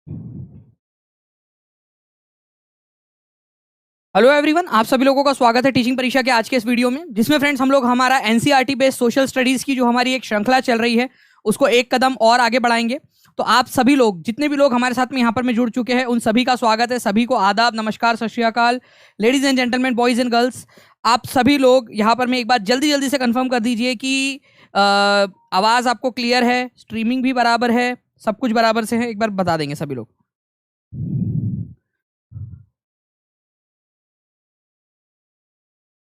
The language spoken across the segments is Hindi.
हेलो एवरीवन, आप सभी लोगों का स्वागत है टीचिंग परीक्षा के आज के इस वीडियो में, जिसमें फ्रेंड्स हम लोग हमारा एनसीईआरटी बेस्ड सोशल स्टडीज की जो हमारी एक श्रृंखला चल रही है उसको एक कदम और आगे बढ़ाएंगे। तो आप सभी लोग, जितने भी लोग हमारे साथ में यहाँ पर में जुड़ चुके हैं, उन सभी का स्वागत है। सभी को आदाब, नमस्कार, सत श्री अकाल, ladies and gentleman, boys and girls. आप सभी लोग यहाँ पर में एक बात जल्दी जल्दी से कंफर्म कर दीजिए कि आवाज़ आपको क्लियर है, स्ट्रीमिंग भी बराबर है, सब कुछ बराबर से है। एक बार बता देंगे सभी लोग।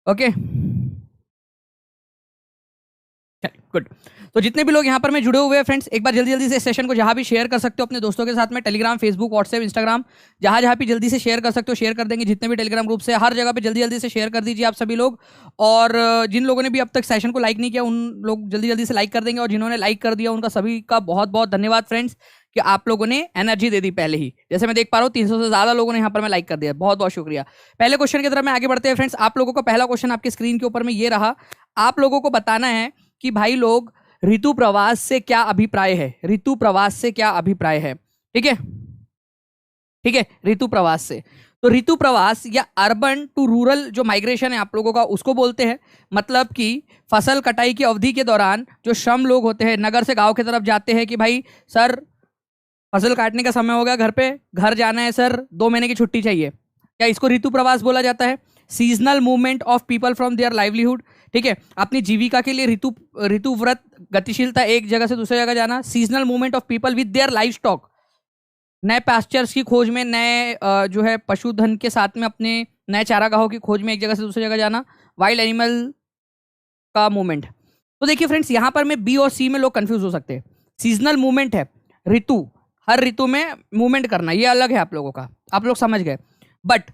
Okay, good. तो जितने भी लोग यहाँ पर में जुड़े हुए हैं फ्रेंड्स, एक बार जल्दी जल्दी से इस सेशन को जहाँ भी शेयर कर सकते हो अपने दोस्तों के साथ में, टेलीग्राम, फेसबुक, व्हाट्सएप, इंस्टाग्राम, जहाँ जहाँ भी जल्दी से शेयर कर सकते हो शेयर कर देंगे। जितने भी टेलीग्राम ग्रुप से, हर जगह पे जल्दी जल्दी से शेयर कर दीजिए आप सभी लोग। और जिन लोगों ने भी अब तक सेशन को लाइक नहीं किया, उन लोग जल्दी जल्दी से लाइक कर देंगे। और जिन्होंने लाइक कर दिया उनका सभी का बहुत बहुत धन्यवाद फ्रेंड्स, कि आप लोगों ने एनर्जी दे दी पहले ही। जैसे मैं देख पा रहा हूँ 300 से ज्यादा लोगों ने यहाँ पर मैं लाइक कर दिया, बहुत बहुत शुक्रिया। पहले क्वेश्चन की तरफ में आगे बढ़ते हैं फ्रेंड्स। आप लोगों का पहला क्वेश्चन आपकी स्क्रीन के ऊपर में ये रहा। आप लोगों को बताना है कि भाई लोग, ऋतु प्रवास से क्या अभिप्राय है। ऋतु प्रवास से क्या अभिप्राय है, ठीक है, ठीक है। ऋतु प्रवास से, तो ऋतु प्रवास या अर्बन टू रूरल जो माइग्रेशन है आप लोगों का, उसको बोलते हैं। मतलब कि फसल कटाई की अवधि के दौरान जो श्रम लोग होते हैं, नगर से गांव की तरफ जाते हैं कि भाई सर फसल काटने का समय हो गया, घर पे घर जाना है सर, 2 महीने की छुट्टी चाहिए, क्या इसको ऋतु प्रवास बोला जाता है। Seasonal movement of people from their livelihood, ठीक है, अपनी जीविका के लिए ऋतुव्रत गतिशीलता, एक जगह से दूसरी जगह जाना। Seasonal movement of people with their live stock, नए पास्चर्स की खोज में, नए जो है पशुधन के साथ में अपने नए चारागाहों की खोज में एक जगह से दूसरी जगह जाना। वाइल्ड एनिमल का मूवमेंट। तो देखिए फ्रेंड्स, यहां पर में बी और सी में लोग कंफ्यूज हो सकते हैं। सीजनल मूवमेंट है, ऋतु, हर ऋतु में मूवमेंट करना, ये अलग है आप लोगों का, आप लोग समझ गए। बट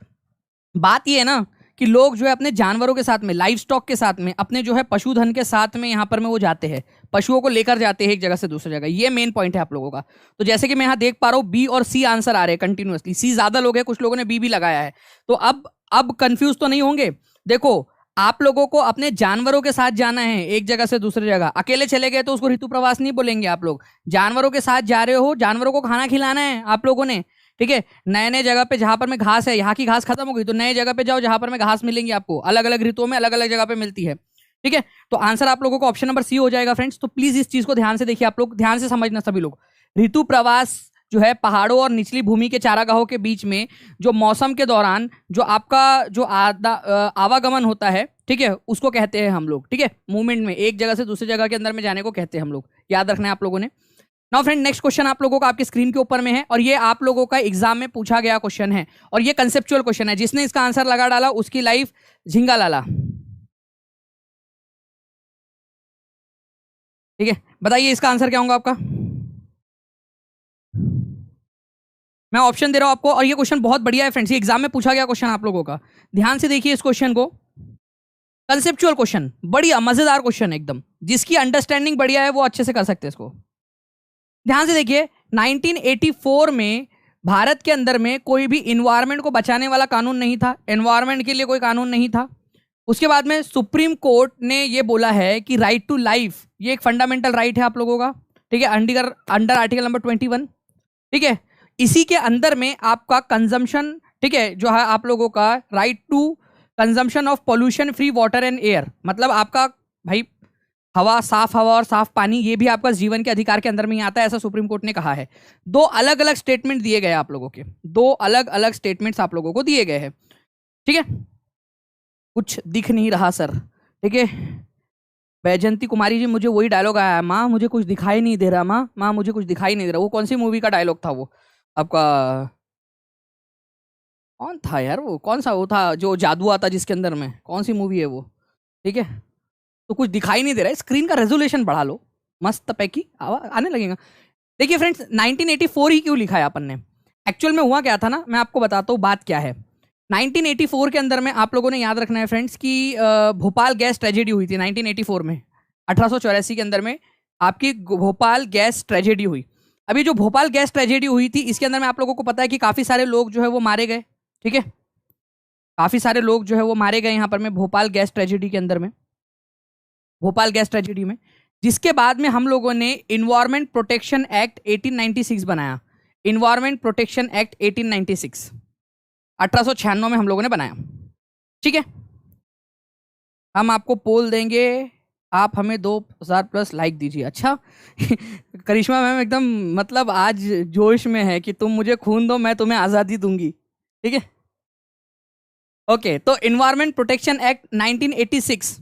बात ये है ना कि लोग जो है अपने जानवरों के साथ में, लाइव स्टॉक के साथ में, अपने जो है पशुधन के साथ में यहाँ पर में वो जाते हैं, पशुओं को लेकर जाते हैं एक जगह से दूसरी जगह। ये मेन पॉइंट है आप लोगों का। तो जैसे कि मैं यहाँ देख पा रहा हूँ बी और सी आंसर आ रहे हैं कंटिन्यूअसली। सी ज्यादा लोग हैं, कुछ लोगों ने बी भी लगाया है। तो अब कंफ्यूज तो नहीं होंगे। देखो, आप लोगों को अपने जानवरों के साथ जाना है एक जगह से दूसरी जगह। अकेले चले गए तो उसको ऋतु प्रवास नहीं बोलेंगे आप लोग। जानवरों के साथ जा रहे हो, जानवरों को खाना खिलाना है आप लोगों ने, ठीक है। नए नए जगह पे जहां पर में घास है, यहाँ की घास खत्म हो गई तो नए जगह पे जाओ जहां पर में घास मिलेंगी आपको, अलग अलग ऋतुओं में अलग अलग जगह पे मिलती है, ठीक है। तो आंसर आप लोगों को ऑप्शन नंबर सी हो जाएगा फ्रेंड्स। तो प्लीज इस चीज को ध्यान से देखिए, आप लोग ध्यान से समझना सभी लोग। ऋतु प्रवास जो है पहाड़ों और निचली भूमि के चारागाहों के बीच में जो मौसम के दौरान जो आपका जो आवागमन होता है, ठीक है, उसको कहते हैं हम लोग, ठीक है। मूवमेंट में एक जगह से दूसरी जगह के अंदर में जाने को कहते हैं हम लोग, याद रखना है आप लोगों ने। नाउ फ्रेंड, नेक्स्ट क्वेश्चन आप लोगों का आपके स्क्रीन के ऊपर में है, और ये आप लोगों का एग्जाम में पूछा गया क्वेश्चन है, और ये कंसेप्चुअल क्वेश्चन है। जिसने इसका आंसर लगा डाला उसकी लाइफ झिंगा लाला, ठीक है। बताइए इसका आंसर क्या होगा आपका। मैं ऑप्शन दे रहा हूं आपको, और ये क्वेश्चन बहुत बढ़िया है फ्रेंड्स, ये एग्जाम में पूछा गया क्वेश्चन आप लोगों का। ध्यान से देखिए इस क्वेश्चन को। कंसेप्चुअल क्वेश्चन, बढ़िया मजेदार क्वेश्चन है एकदम। जिसकी अंडरस्टैंडिंग बढ़िया है वो अच्छे से कर सकते हैं इसको। ध्यान से देखिए, 1984 में भारत के अंदर में कोई भी इन्वायरमेंट को बचाने वाला कानून नहीं था, एनवायरमेंट के लिए कोई कानून नहीं था। उसके बाद में सुप्रीम कोर्ट ने ये बोला है कि राइट टू लाइफ ये एक फंडामेंटल राइट है आप लोगों का, ठीक है, अंडर आर्टिकल नंबर 21, ठीक है। इसी के अंदर में आपका कंजम्पशन, ठीक है, जो है आप लोगों का right to consumption of pollution free water and air, मतलब आपका भाई हवा और साफ पानी, ये भी आपका जीवन के अधिकार के अंदर में ही आता है, ऐसा सुप्रीम कोर्ट ने कहा है। दो अलग अलग स्टेटमेंट दिए गए आप लोगों के, दो अलग अलग स्टेटमेंट्स आप लोगों को दिए गए हैं, ठीक है। कुछ दिख नहीं रहा सर, ठीक है। बैजंती कुमारी जी, मुझे वही डायलॉग आया है, माँ मुझे कुछ दिखाई नहीं दे रहा, माँ माँ मुझे कुछ दिखाई नहीं दे रहा। वो कौन सी मूवी का डायलॉग था वो आपका, कौन था यार वो, कौन सा वो था जो जादू आता जिसके अंदर में, कौन सी मूवी है वो, ठीक है। तो कुछ दिखाई नहीं दे रहा है, स्क्रीन का रेजोल्यूशन बढ़ा लो, मस्त पैकी आवाज आने लगेगा। देखिए फ्रेंड्स, 1984 ही क्यों लिखा है अपन ने। एक्चुअल में हुआ क्या था ना, मैं आपको बताता हूँ बात क्या है। 1984 के अंदर में आप लोगों ने याद रखना है फ्रेंड्स कि भोपाल गैस ट्रेजेडी हुई थी 1984 में, 1884 के अंदर में आपकी भोपाल गैस ट्रेजेडी हुई। अभी जो भोपाल गैस ट्रेजेडी हुई थी इसके अंदर में आप लोगों को पता है कि काफी सारे लोग जो है वो मारे गए, ठीक है। काफी सारे लोग जो है वो मारे गए यहाँ पर में भोपाल गैस ट्रेजेडी के अंदर में, भोपाल गैस ट्रेजेडी में। जिसके बाद में हम लोगों ने इन्वायरमेंट प्रोटेक्शन एक्ट 1896 बनाया। इन्वायरमेंट प्रोटेक्शन एक्ट 1896, 1896 में हम लोगों ने बनाया। ठीक है, हम आपको पोल देंगे, आप हमें 2000+ लाइक दीजिए। अच्छा करिश्मा मैम एकदम मतलब आज जोश में है कि तुम मुझे खून दो मैं तुम्हें आज़ादी दूंगी। ठीक है, ओके। तो environment protection act 1986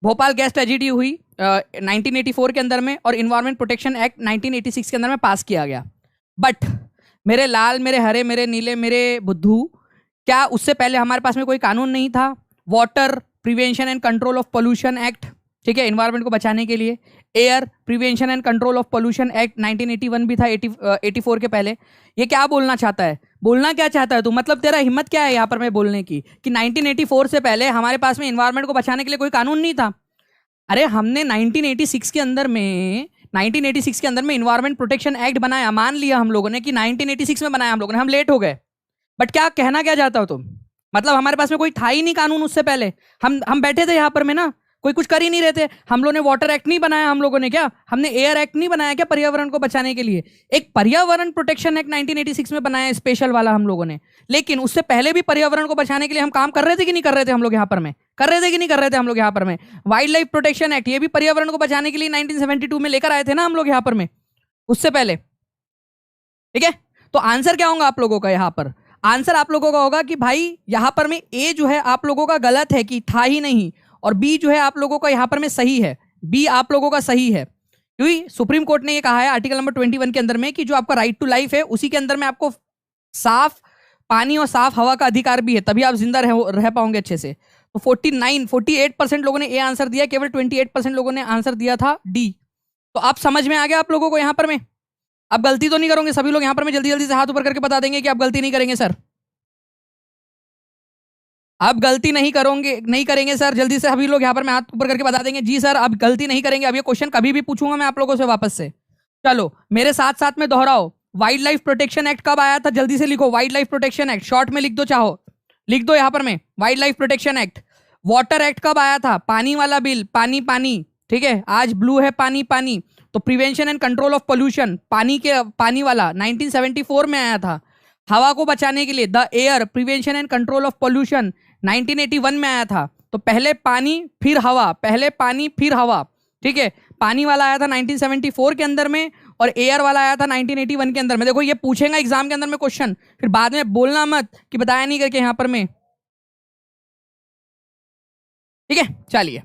Bhopal gas tragedy हुई 1984 के अंदर में, और इन्वायरमेंट प्रोटेक्शन एक्ट 1986 के अंदर में पास किया गया। बट मेरे लाल, मेरे हरे, मेरे नीले, मेरे बुद्धू, क्या उससे पहले हमारे पास में कोई कानून नहीं था? Water prevention and control of pollution act, ठीक है, इन्वायरमेंट को बचाने के लिए। Air prevention and control of pollution act 1981 भी था 84 के पहले। ये क्या बोलना चाहता है? बोलना क्या चाहता है तू? मतलब तेरा हिम्मत क्या है यहाँ पर मैं बोलने की कि 1984 से पहले हमारे पास में इन्वायरमेंट को बचाने के लिए कोई कानून नहीं था? अरे हमने 1986 के अंदर में इन्वायरमेंट प्रोटेक्शन एक्ट बनाया। मान लिया हम लोगों ने कि 1986 में बनाया हम लोगों ने, हम लेट हो गए। बट क्या कहना क्या चाहता हो तुम? मतलब हमारे पास में कोई था ही नहीं कानून उससे पहले। हम बैठे थे यहाँ पर में ना, कोई कुछ कर ही नहीं रहे थे। हम लोगों ने वाटर एक्ट नहीं बनाया, हम लोगों ने क्या, हमने एयर एक्ट नहीं बनाया क्या पर्यावरण को बचाने के लिए? एक पर्यावरण प्रोटेक्शन एक्ट 1986 में बनाया स्पेशल वाला हम लोगों ने। लेकिन उससे पहले भी पर्यावरण को बचाने के लिए हम काम कर रहे थे कि नहीं कर रहे थे? हम लोग यहाँ पर में कर रहे थे कि नहीं कर रहे थे हम लोग यहाँ पर में? वाइल्ड लाइफ प्रोटेक्शन एक्ट, ये भी पर्यावरण को बचाने के लिए 1972 में लेकर आए थे ना हम लोग यहाँ पर में, उससे पहले। ठीक है, तो आंसर क्या होगा आप लोगों का यहाँ पर? आंसर आप लोगों का होगा कि भाई यहाँ पर में ए जो है आप लोगों का गलत है कि था ही नहीं, और बी जो है आप लोगों का यहाँ पर में सही है। बी आप लोगों का सही है, क्योंकि सुप्रीम कोर्ट ने ये कहा है आर्टिकल नंबर 21 के अंदर में कि जो आपका राइट टू लाइफ है उसी के अंदर में आपको साफ पानी और साफ हवा का अधिकार भी है, तभी आप जिंदा रह पाओगे अच्छे से। तो 48% लोगों ने ए आंसर दिया, केवल 28% लोगों ने आंसर दिया था डी। तो आप समझ में आ गया आप लोगों को यहाँ पर में? आप गलती तो नहीं करोगे सभी लोग यहाँ पर में? जल्दी जल्दी से हाथ ऊपर करके बता देंगे कि आप गलती नहीं करेंगे सर। आप गलती नहीं करेंगे सर। जल्दी से सभी लोग यहाँ पर मैं हाथ ऊपर करके बता देंगे जी सर अब गलती नहीं करेंगे। अब ये क्वेश्चन कभी भी पूछूंगा मैं आप लोगों से वापस से। चलो मेरे साथ साथ में दोहराओ, वाइल्ड लाइफ प्रोटेक्शन एक्ट कब आया था? जल्दी से लिखो, wild life protection act short में लिख दो, चाहो लिख दो यहाँ पर में, wild life protection act. Water act कब आया था? पानी वाला बिल, पानी पानी, ठीक है, आज ब्लू है पानी पानी। तो prevention and control of pollution, पानी वाला 1974 में आया था। हवा को बचाने के लिए the air prevention and control of pollution 1981 में आया था। तो पहले पानी फिर हवा, पहले पानी फिर हवा, ठीक है। पानी वाला आया था 1974 के अंदर में, और एयर वाला आया था 1981 के अंदर में। देखो ये पूछेगा एग्जाम के अंदर में क्वेश्चन, फिर बाद में बोलना मत कि बताया नहीं करके यहाँ पर में। ठीक है, चलिए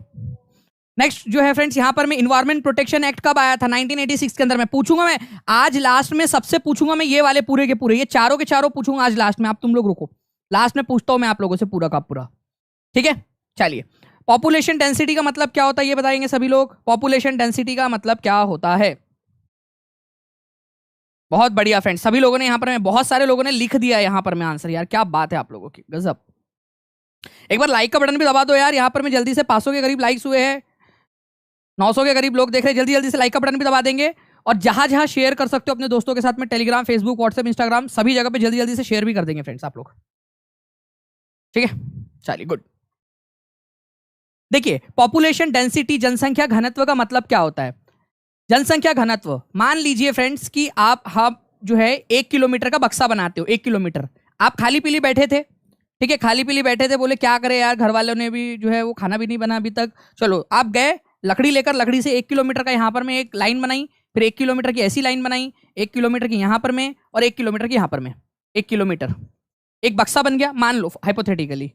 नेक्स्ट जो है फ्रेंड्स यहाँ पर मैं इन्वायरमेंट प्रोटेक्शन एक्ट कब आया था? 1986 के अंदर में पूछूंगा मैं आज लास्ट में, सबसे पूछूंगा मैं ये वाले पूरे के पूरे, ये चारों के चारों पूछूंगा आज लास्ट में। आप तुम लोग रुको, लास्ट में पूछता हूं मैं आप लोगों से पूरा का पूरा। ठीक है, चलिए पॉपुलेशन डेंसिटी का मतलब क्या होता है ये बताएंगे सभी लोग। पॉपुलेशन डेंसिटी का मतलब क्या होता है? बहुत बढ़िया फ्रेंड्स, सभी लोगों ने यहाँ पर, बहुत सारे लोगों ने लिख दिया यहाँ पर में आंसर। यार क्या बात है आप लोगों की, गजब। एक बार लाइक का बटन भी दबा दो यार, यहाँ पर में जल्दी से 500 के करीब लाइक्स हुए हैं, 900 के करीब लोग देख रहे हैं। जल्दी जल्दी से लाइक का बटन भी दबा देंगे, और जहां जहां शेयर कर सकते हो अपने दोस्तों के साथ में, टेलीग्राम, फेसबुक, व्हाट्सएप, इंस्टाग्राम, सभी जगह पे जल्दी जल्दी से शेयर भी कर देंगे फ्रेंड्स आप लोग। ठीक है, चलिए गुड। देखिए पॉपुलेशन डेंसिटी, जनसंख्या घनत्व का मतलब क्या होता है? जनसंख्या घनत्व, मान लीजिए फ्रेंड्स कि आप जो है 1 किलोमीटर का बक्सा बनाते हो। 1 किलोमीटर आप खाली पीली बैठे थे, ठीक है, खाली पीली बैठे थे, बोले क्या करें यार, घर वालों ने भी जो है वो खाना भी नहीं बना अभी तक। चलो आप गए लकड़ी लेकर, लकड़ी से 1 किलोमीटर का यहाँ पर में एक लाइन बनाई, फिर 1 किलोमीटर की ऐसी लाइन बनाई, 1 किलोमीटर की यहाँ पर में, और 1 किलोमीटर की यहाँ पर में। 1 किलोमीटर एक बक्सा बन गया, मान लो हाइपोथेटिकली।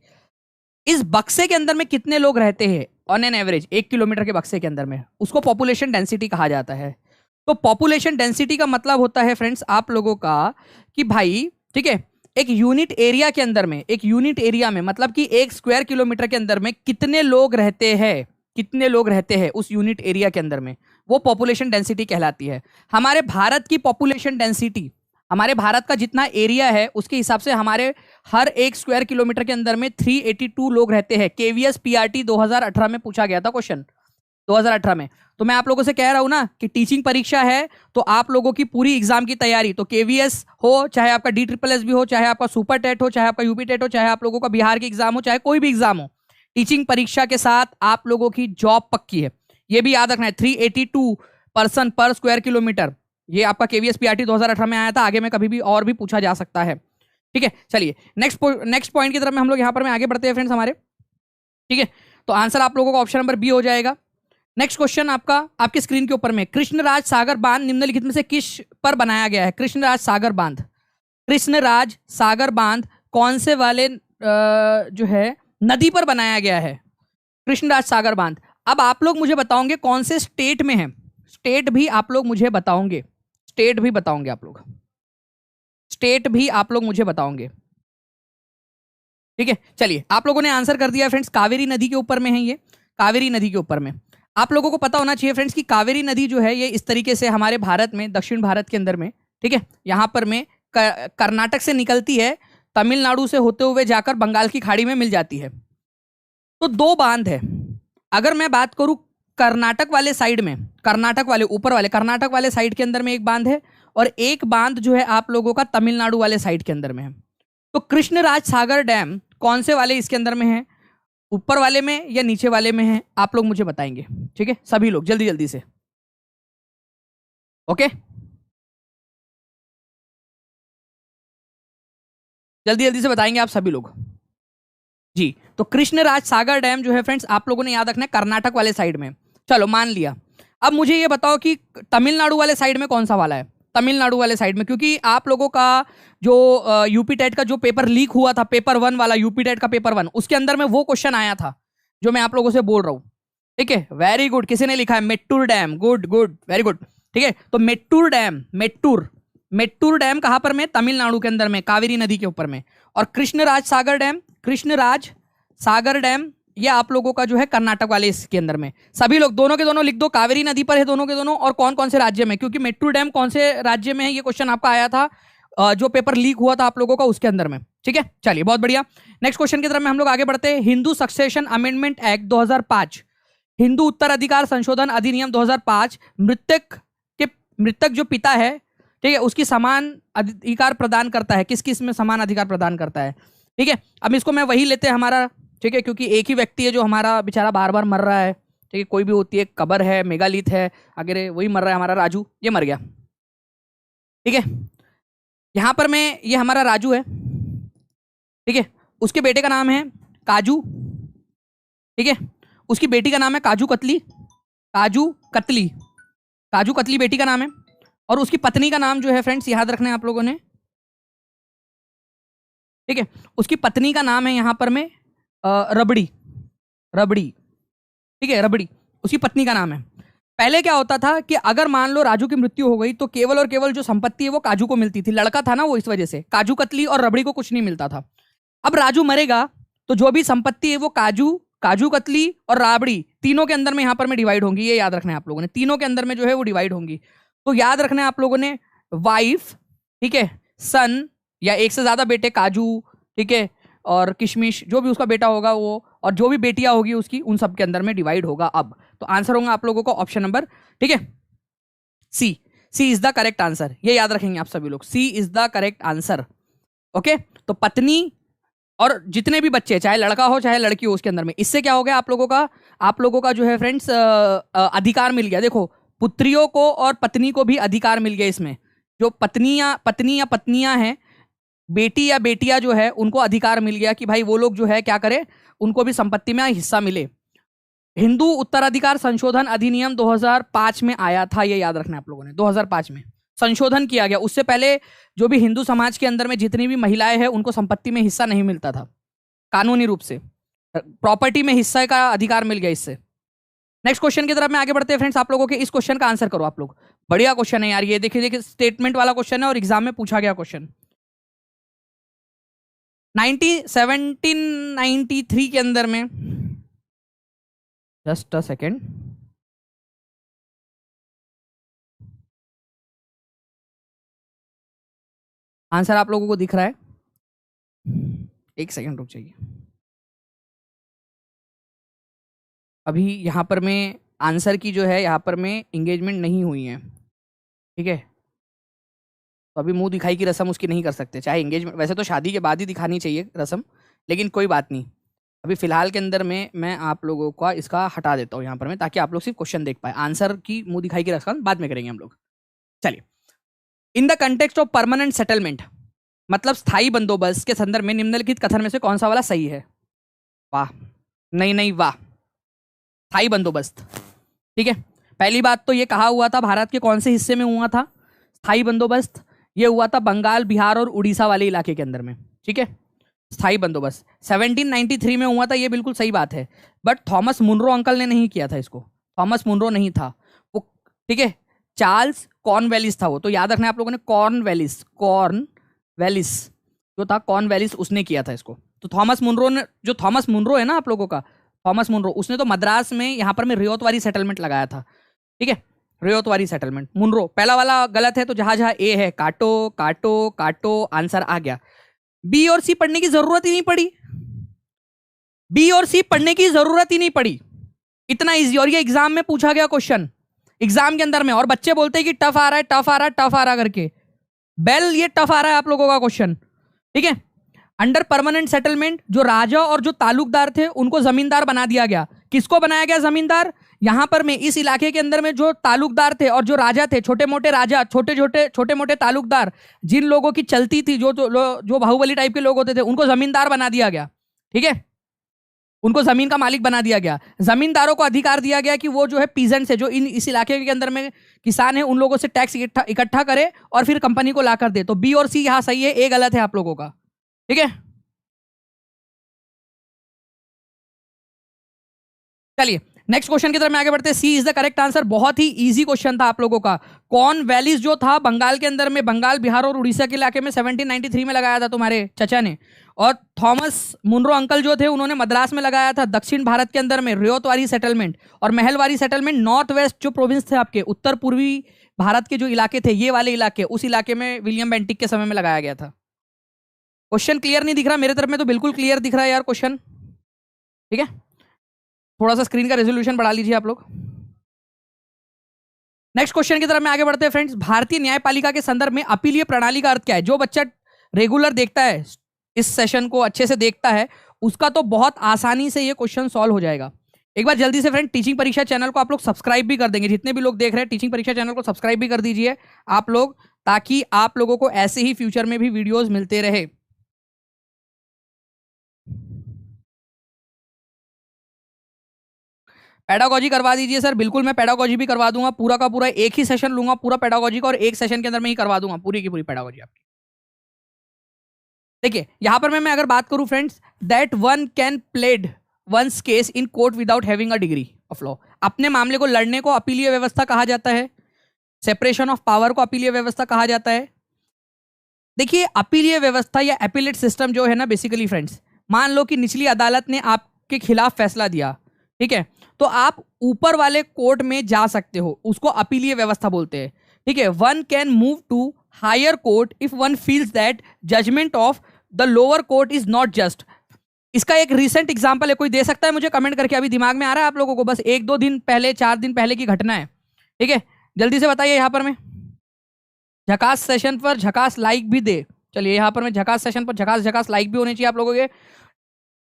इस बक्से के अंदर में कितने लोग रहते हैं ऑन एन एवरेज? 1 किलोमीटर के बक्से के अंदर में, उसको पॉपुलेशन डेंसिटी कहा जाता है। तो पॉपुलेशन डेंसिटी का मतलब होता है फ्रेंड्स आप लोगों का कि भाई, ठीक है, एक यूनिट एरिया के अंदर में, एक यूनिट एरिया में मतलब कि 1 स्क्वायर किलोमीटर के अंदर में कितने लोग रहते हैं, कितने लोग रहते हैं उस यूनिट एरिया के अंदर में, वो पॉपुलेशन डेंसिटी कहलाती है। हमारे भारत की पॉपुलेशन डेंसिटी, हमारे भारत का जितना एरिया है उसके हिसाब से हमारे हर 1 स्क्वायर किलोमीटर के अंदर में 382 लोग रहते हैं। केवीएस पीआरटी 2018 में पूछा गया था क्वेश्चन, 2018 में। तो मैं आप लोगों से कह रहा हूं ना कि टीचिंग परीक्षा है, तो आप लोगों की पूरी एग्जाम की तैयारी, तो केवीएस हो, चाहे आपका DSSS भी हो, चाहे आपका सुपर टेट हो, चाहे आपका यूपी टेट हो, चाहे आप लोगों का बिहार की एग्जाम हो, चाहे कोई भी एग्जाम हो, टीचिंग परीक्षा के साथ आप लोगों की जॉब पक्की है। ये भी याद रखना है, 382 पर्सन पर स्क्वायर किलोमीटर, ये आपका केवीएस पीआरटी 2018 में आया था, आगे में कभी भी और भी पूछा जा सकता है। ठीक है, चलिए नेक्स्ट पॉइंट की तरफ में हम लोग यहाँ पर में आगे बढ़ते हैं फ्रेंड्स हमारे। ठीक है, तो आंसर आप लोगों का ऑप्शन नंबर बी हो जाएगा। नेक्स्ट क्वेश्चन आपका आपके स्क्रीन के ऊपर में, कृष्णराज सागर बांध निम्नलिखित में से किस पर बनाया गया है? कृष्णराज सागर बांध, कृष्णराज सागर बांध कौन से वाले जो है नदी पर बनाया गया है? कृष्णराज सागर बांध। अब आप लोग मुझे बताओगे कौन से स्टेट में है, स्टेट भी आप लोग मुझे बताओगे, स्टेट भी बताओगे आप लोग, स्टेट भी आप लोग मुझे बताओगे। ठीक है, चलिए आप लोगों ने आंसर कर दिया फ्रेंड्स, कावेरी नदी के ऊपर में है ये, कावेरी नदी के ऊपर में। आप लोगों को पता होना चाहिए फ्रेंड्स कि कावेरी नदी जो है ये इस तरीके से हमारे भारत में, दक्षिण भारत के अंदर में, ठीक है, यहाँ पर में कर्नाटक से निकलती है, तमिलनाडु से होते हुए जाकर बंगाल की खाड़ी में मिल जाती है। तो दो बांध है। अगर मैं बात करूं कर्नाटक वाले साइड में, कर्नाटक वाले ऊपर वाले कर्नाटक वाले साइड के अंदर में एक बांध है, और एक बांध जो है आप लोगों का तमिलनाडु वाले साइड के अंदर में है। तो कृष्णराज सागर डैम कौन से वाले इसके अंदर में है, ऊपर वाले में या नीचे वाले में है, आप लोग मुझे बताएंगे। ठीक है, सभी लोग जल्दी जल्दी से। ओके, जल्दी जल्दी से बताएंगे आप सभी लोग जी। तो कृष्णराज सागर डैम जो है फ्रेंड्स आप लोगों ने याद रखना है कर्नाटक वाले साइड में। चलो मान लिया। अब मुझे ये बताओ कि तमिलनाडु वाले साइड में कौन सा वाला है? तमिलनाडु वाले साइड में, क्योंकि आप लोगों का जो यूपी टेट का जो पेपर लीक हुआ था, पेपर 1 वाला, यूपी टेट का पेपर 1, उसके अंदर में वो क्वेश्चन आया था जो मैं आप लोगों से बोल रहा हूँ। ठीक है, वेरी गुड, किसी ने लिखा है Mettur dam, good good, very good. ठीक है, तो मेट्टूर डैम, मेट्टूर डैम कहां पर में? तमिलनाडु के अंदर में, कावेरी नदी के ऊपर में। और कृष्णराज सागर डैम, कृष्णराज सागर डैम ये आप लोगों का जो है कर्नाटक वाले इसके अंदर में। सभी लोग दोनों के दोनों लिख दो, कावेरी नदी पर है दोनों के दोनों, और कौन कौन से राज्य में, क्योंकि मेट्टूर डैम कौन से राज्य में है ये क्वेश्चन आपका आया था, जो पेपर लीक हुआ था आप लोगों का उसके अंदर में। ठीक है, चलिए बहुत बढ़िया। नेक्स्ट क्वेश्चन की तरफ में हम लोग आगे बढ़ते हैं। Hindu succession amendment act 2005, Hindu उत्तराधिकार संशोधन अधिनियम 2005 मृतक जो पिता है, ठीक है, उसकी समान अधिकार प्रदान करता है। किस किस में समान अधिकार प्रदान करता है? ठीक है, अब इसको मैं वही लेते हैं हमारा, ठीक है, क्योंकि एक ही व्यक्ति है जो हमारा बेचारा बार बार मर रहा है। ठीक है, कोई भी होती है, कबर है, मेगालिथ है, अगर वही मर रहा है हमारा राजू, ये मर गया। ठीक है, यहां पर मैं, ये हमारा राजू है, ठीक है, उसके बेटे का नाम है काजू, ठीक है, उसकी बेटी का नाम है काजू कतली, काजू कतली, काजू कतली बेटी का नाम है, और उसकी पत्नी का नाम जो है फ्रेंड्स याद रखना है आप लोगों ने। ठीक है, उसकी पत्नी का नाम है यहां पर में रबड़ी, रबड़ी, ठीक है, रबड़ी उसकी पत्नी का नाम है। पहले क्या होता था कि अगर मान लो राजू की मृत्यु हो गई तो केवल और केवल जो संपत्ति है वो काजू को मिलती थी, लड़का था ना वो, इस वजह से काजू कतली और रबड़ी को कुछ नहीं मिलता था। अब राजू मरेगा तो जो भी संपत्ति है वो काजू, काजू कतली और राबड़ी तीनों के अंदर में यहां पर में डिवाइड होंगी। ये याद रखना है आप लोगों ने, तीनों के अंदर में जो है वो डिवाइड होंगी। तो याद रखना है आप लोगों ने, वाइफ, ठीक है, सन या एक से ज्यादा बेटे काजू, ठीक है, और किशमिश, जो भी उसका बेटा होगा वो, और जो भी बेटियां होगी उसकी, उन सब के अंदर में डिवाइड होगा। अब तो आंसर होगा आप लोगों को ऑप्शन नंबर, ठीक है, C, C is the correct answer. ये याद रखेंगे आप सभी लोग, C is the correct answer. Okay, तो पत्नी और जितने भी बच्चे, चाहे लड़का हो चाहे लड़की हो, उसके अंदर में, इससे क्या हो गया आप लोगों का जो है फ्रेंड्स अधिकार मिल गया। देखो, पुत्रियों को और पत्नी को भी अधिकार मिल गया इसमें। जो पत्नी या पत्नियां हैं, बेटी या बेटियां जो है, उनको अधिकार मिल गया कि भाई वो लोग जो है क्या करें, उनको भी संपत्ति में हिस्सा मिले। हिंदू उत्तराधिकार संशोधन अधिनियम 2005 में आया था, ये याद रखना है आप लोगों ने, 2005 में संशोधन किया गया। उससे पहले जो भी हिंदू समाज के अंदर में जितनी भी महिलाएं हैं उनको संपत्ति में हिस्सा नहीं मिलता था, कानूनी रूप से प्रॉपर्टी में हिस्सा का अधिकार मिल गया इससे। नेक्स्ट क्वेश्चन की तरफ में आगे बढ़ते हैं फ्रेंड्स। आप लोगों के इस क्वेश्चन का आंसर करो आप लोग, बढ़िया क्वेश्चन है यार ये, देखिए स्टेटमेंट वाला क्वेश्चन है और एग्जाम में पूछा गया क्वेश्चन। 1793 के अंदर में, जस्ट अ सेकेंड, आंसर आप लोगों को दिख रहा है? एक सेकेंड रुक जाइए, अभी यहाँ पर में आंसर की जो है यहाँ पर में इंगेजमेंट नहीं हुई है, ठीक है, तो अभी मुंह दिखाई की रस्म उसकी नहीं कर सकते, चाहे इंगेजमेंट, वैसे तो शादी के बाद ही दिखानी चाहिए रस्म, लेकिन कोई बात नहीं, अभी फिलहाल के अंदर में मैं आप लोगों का इसका हटा देता हूँ यहाँ पर में, ताकि आप लोग सिर्फ क्वेश्चन देख पाए, आंसर की मुंह दिखाई की रस्म बाद में करेंगे हम लोग। चलिए, in the context of permanent settlement, मतलब स्थायी बंदोबस्त के संदर्भ में निम्नलिखित कथन में से कौन सा वाला सही है? वाह, नहीं नहीं वाह, स्थायी बंदोबस्त। ठीक है, पहली बात तो ये कहा हुआ था भारत के कौन से हिस्से में हुआ था स्थायी बंदोबस्त? ये हुआ था बंगाल, बिहार और उड़ीसा वाले इलाके के अंदर में। ठीक है, स्थायी बंदोबस्त 1793 में हुआ था, ये बिल्कुल सही बात है। बट थॉमस मुनरो अंकल ने नहीं किया था इसको, थॉमस मुनरो नहीं था वो। ठीक है, चार्ल्स कॉर्नवेलिस था वो, तो याद रखना है आप लोगों ने, कॉर्नवेलिस जो था, कॉर्नवेलिस उसने किया था इसको। तो थॉमस मुनरो ने, जो थॉमस मुनरो है ना आप लोगों का, थॉमस मुनरो, उसने तो मद्रास में यहाँ पर में रियोतवारी सेटलमेंट लगाया था। ठीक है, रियोतवारी सेटलमेंट, मुनरो। पहला वाला गलत है, तो जहां जहां ए है काटो काटो काटो, आंसर आ गया। बी और सी पढ़ने की जरूरत ही नहीं पड़ी, बी और सी पढ़ने की जरूरत ही नहीं पड़ी, इतना इजी। और ये एग्जाम में पूछा गया क्वेश्चन, एग्जाम के अंदर में, और बच्चे बोलते हैं कि टफ आ रहा है, टफ आ रहा है, टफ आ रहा करके। बेल, ये टफ आ रहा है आप लोगों का क्वेश्चन। ठीक है, अंडर परमानेंट सेटलमेंट जो राजा और जो तालुकदार थे उनको जमींदार बना दिया गया। किसको बनाया गया जमींदार? यहां पर में इस इलाके के अंदर में जो तालुकदार थे और जो राजा थे, छोटे मोटे राजा, छोटे मोटे तालुकदार, जिन लोगों की चलती थी, जो बाहुबली टाइप के लोग होते थे, उनको जमींदार बना दिया गया। ठीक है, उनको जमीन का मालिक बना दिया गया। जमींदारों को अधिकार दिया गया कि वो जो है पीजेंट्स है, जो इस इलाके के अंदर में किसान है, उन लोगों से टैक्स इकट्ठा करे और फिर कंपनी को लाकर दे। तो बी और सी यहां सही है, ए गलत है आप लोगों का। ठीक है, चलिए नेक्स्ट क्वेश्चन की तरफ में आगे बढ़ते हैं। सी इज द करेक्ट आंसर। बहुत ही इजी क्वेश्चन था आप लोगों का। कौन वैलीज जो था बंगाल के अंदर में, बंगाल, बिहार और उड़ीसा के इलाके में 1793 में लगाया था तुम्हारे चचा ने। और थॉमस मुनरो अंकल जो थे उन्होंने मद्रास में लगाया था, दक्षिण भारत के अंदर में रियोतवारी सेटलमेंट। और महलवारी सेटलमेंट नॉर्थ वेस्ट जो प्रोविंस थे आपके, उत्तर पूर्वी भारत के जो इलाके थे, ये वाले इलाके, उस इलाके में विलियम बेंटिक के समय में लगाया गया था। क्वेश्चन क्लियर नहीं दिख रहा मेरे तरफ में? तो बिल्कुल क्लियर दिख रहा है यार क्वेश्चन। ठीक है, थोड़ा सा स्क्रीन का रेजोल्यूशन बढ़ा लीजिए आप लोग। नेक्स्ट क्वेश्चन की तरफ में आगे बढ़ते हैं फ्रेंड्स। भारतीय न्यायपालिका के संदर्भ में अपीलीय प्रणाली का अर्थ क्या है? जो बच्चा रेगुलर देखता है, इस सेशन को अच्छे से देखता है, उसका तो बहुत आसानी से ये क्वेश्चन सॉल्व हो जाएगा। एक बार जल्दी से फ्रेंड टीचिंग परीक्षा चैनल को आप लोग सब्सक्राइब भी कर देंगे, जितने भी लोग देख रहे हैं टीचिंग परीक्षा चैनल को सब्सक्राइब भी कर दीजिए आप लोग, ताकि आप लोगों को ऐसे ही फ्यूचर में भी वीडियोस मिलते रहे। पेडागोजी करवा दीजिए सर, बिल्कुल मैं पेडागोजी भी करवा दूंगा, पूरा का पूरा एक ही सेशन लूंगा पूरा पेडागोजी का, और एक सेशन के अंदर में ही करवा दूंगा पूरी की पूरी पेडागोजी आपकी। देखिए यहां पर मैं अगर बात करूं friends, that one can plead one's case in court without having a degree of law. अपने मामले को लड़ने को अपीलीय व्यवस्था कहा जाता है, सेपरेशन ऑफ पावर को अपीलीय व्यवस्था कहा जाता है। देखिए अपीलीय व्यवस्था या अपीलेट सिस्टम जो है ना, बेसिकली फ्रेंड्स, मान लो कि निचली अदालत ने आपके खिलाफ फैसला दिया, ठीक है, तो आप ऊपर वाले कोर्ट में जा सकते हो, उसको अपीलीय व्यवस्था बोलते हैं। ठीक है, one can move to higher court if one feels that judgement of the lower court is not just. इसका एक रिसेंट एग्जांपल है, कोई दे सकता है मुझे कमेंट करके? अभी दिमाग में आ रहा है आप लोगों को? बस 1-2 दिन पहले, 4 दिन पहले की घटना है। ठीक है, जल्दी से बताइए यहां पर मैं झकास सेशन पर झकास लाइक भी दे। चलिए यहां पर मैं झकास सेशन पर झकास झकास लाइक भी होने चाहिए आप लोगों के।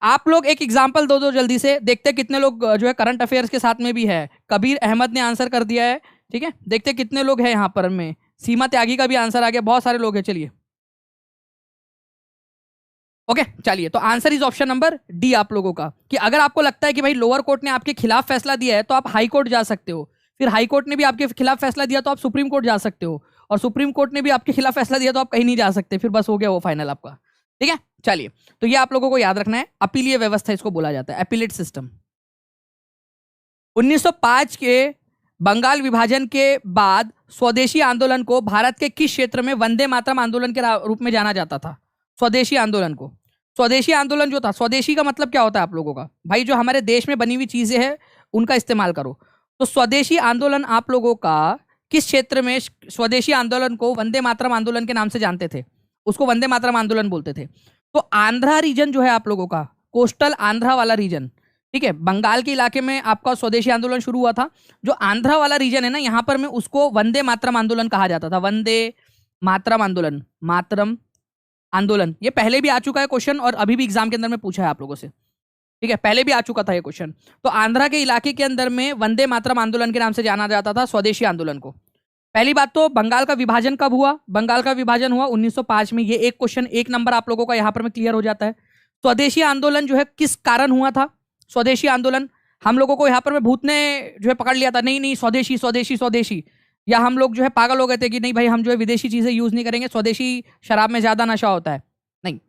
आप लोग एक एग्जांपल दो जल्दी से, देखते कितने लोग जो है करंट अफेयर्स के साथ में भी है। कबीर अहमद ने आंसर कर दिया है। ठीक है, देखते कितने लोग हैं यहां पर में। सीमा त्यागी का भी आंसर आ गया, बहुत सारे लोग हैं। चलिए ओके, चलिए तो answer is option number D आप लोगों का, कि अगर आपको लगता है कि भाई लोअर कोर्ट ने आपके खिलाफ फैसला दिया है तो आप हाई कोर्ट जा सकते हो, फिर हाई कोर्ट ने भी आपके खिलाफ फैसला दिया तो आप सुप्रीम कोर्ट जा सकते हो, और सुप्रीम कोर्ट ने भी आपके खिलाफ फैसला दिया तो आप कहीं नहीं जा सकते, फिर बस हो गया वो फाइनल आपका। ठीक है, चलिए तो ये आप लोगों को याद रखना है, अपीलीय व्यवस्था इसको बोला जाता है, अपीलेट सिस्टम। 1905 के बंगाल विभाजन के बाद स्वदेशी आंदोलन को भारत के किस क्षेत्र में वंदे मातरम आंदोलन के रूप में जाना जाता था? स्वदेशी आंदोलन को, स्वदेशी आंदोलन जो था, स्वदेशी का मतलब क्या होता है आप लोगों का? भाई जो हमारे देश में बनी हुई चीजें हैं उनका इस्तेमाल करो। तो स्वदेशी आंदोलन आप लोगों का किस क्षेत्र में, स्वदेशी आंदोलन को वंदे मातरम आंदोलन के नाम से जानते थे, उसको वंदे मातरम आंदोलन बोलते थे। तो आंध्रा रीजन जो है आप लोगों का, कोस्टल आंध्रा वाला रीजन, ठीक है, बंगाल के इलाके में आपका स्वदेशी आंदोलन शुरू हुआ था। जो आंध्रा वाला रीजन है ना, यहां पर में उसको वंदे मातरम आंदोलन कहा जाता था, वंदे मातरम आंदोलन, मातरम आंदोलन। ये पहले भी आ चुका है क्वेश्चन, और अभी भी एग्जाम के अंदर में पूछा है आप लोगों से। ठीक है, पहले भी आ चुका था ये क्वेश्चन। तो आंध्रा के इलाके के अंदर में वंदे मातरम आंदोलन के नाम से जाना जाता था स्वदेशी आंदोलन को। पहली बात तो बंगाल का विभाजन कब हुआ? बंगाल का विभाजन हुआ 1905 में। ये एक क्वेश्चन, एक नंबर आप लोगों का यहां पर में क्लियर हो जाता है। स्वदेशी आंदोलन जो है किस कारण हुआ था? स्वदेशी आंदोलन, हम लोगों को यहाँ पर में भूत ने जो है पकड़ लिया था, नहीं नहीं स्वदेशी स्वदेशी स्वदेशी, या हम लोग जो है पागल हो गए थे कि नहीं भाई हम जो है विदेशी चीजें यूज नहीं करेंगे, स्वदेशी शराब में ज्यादा नशा होता है। नहीं,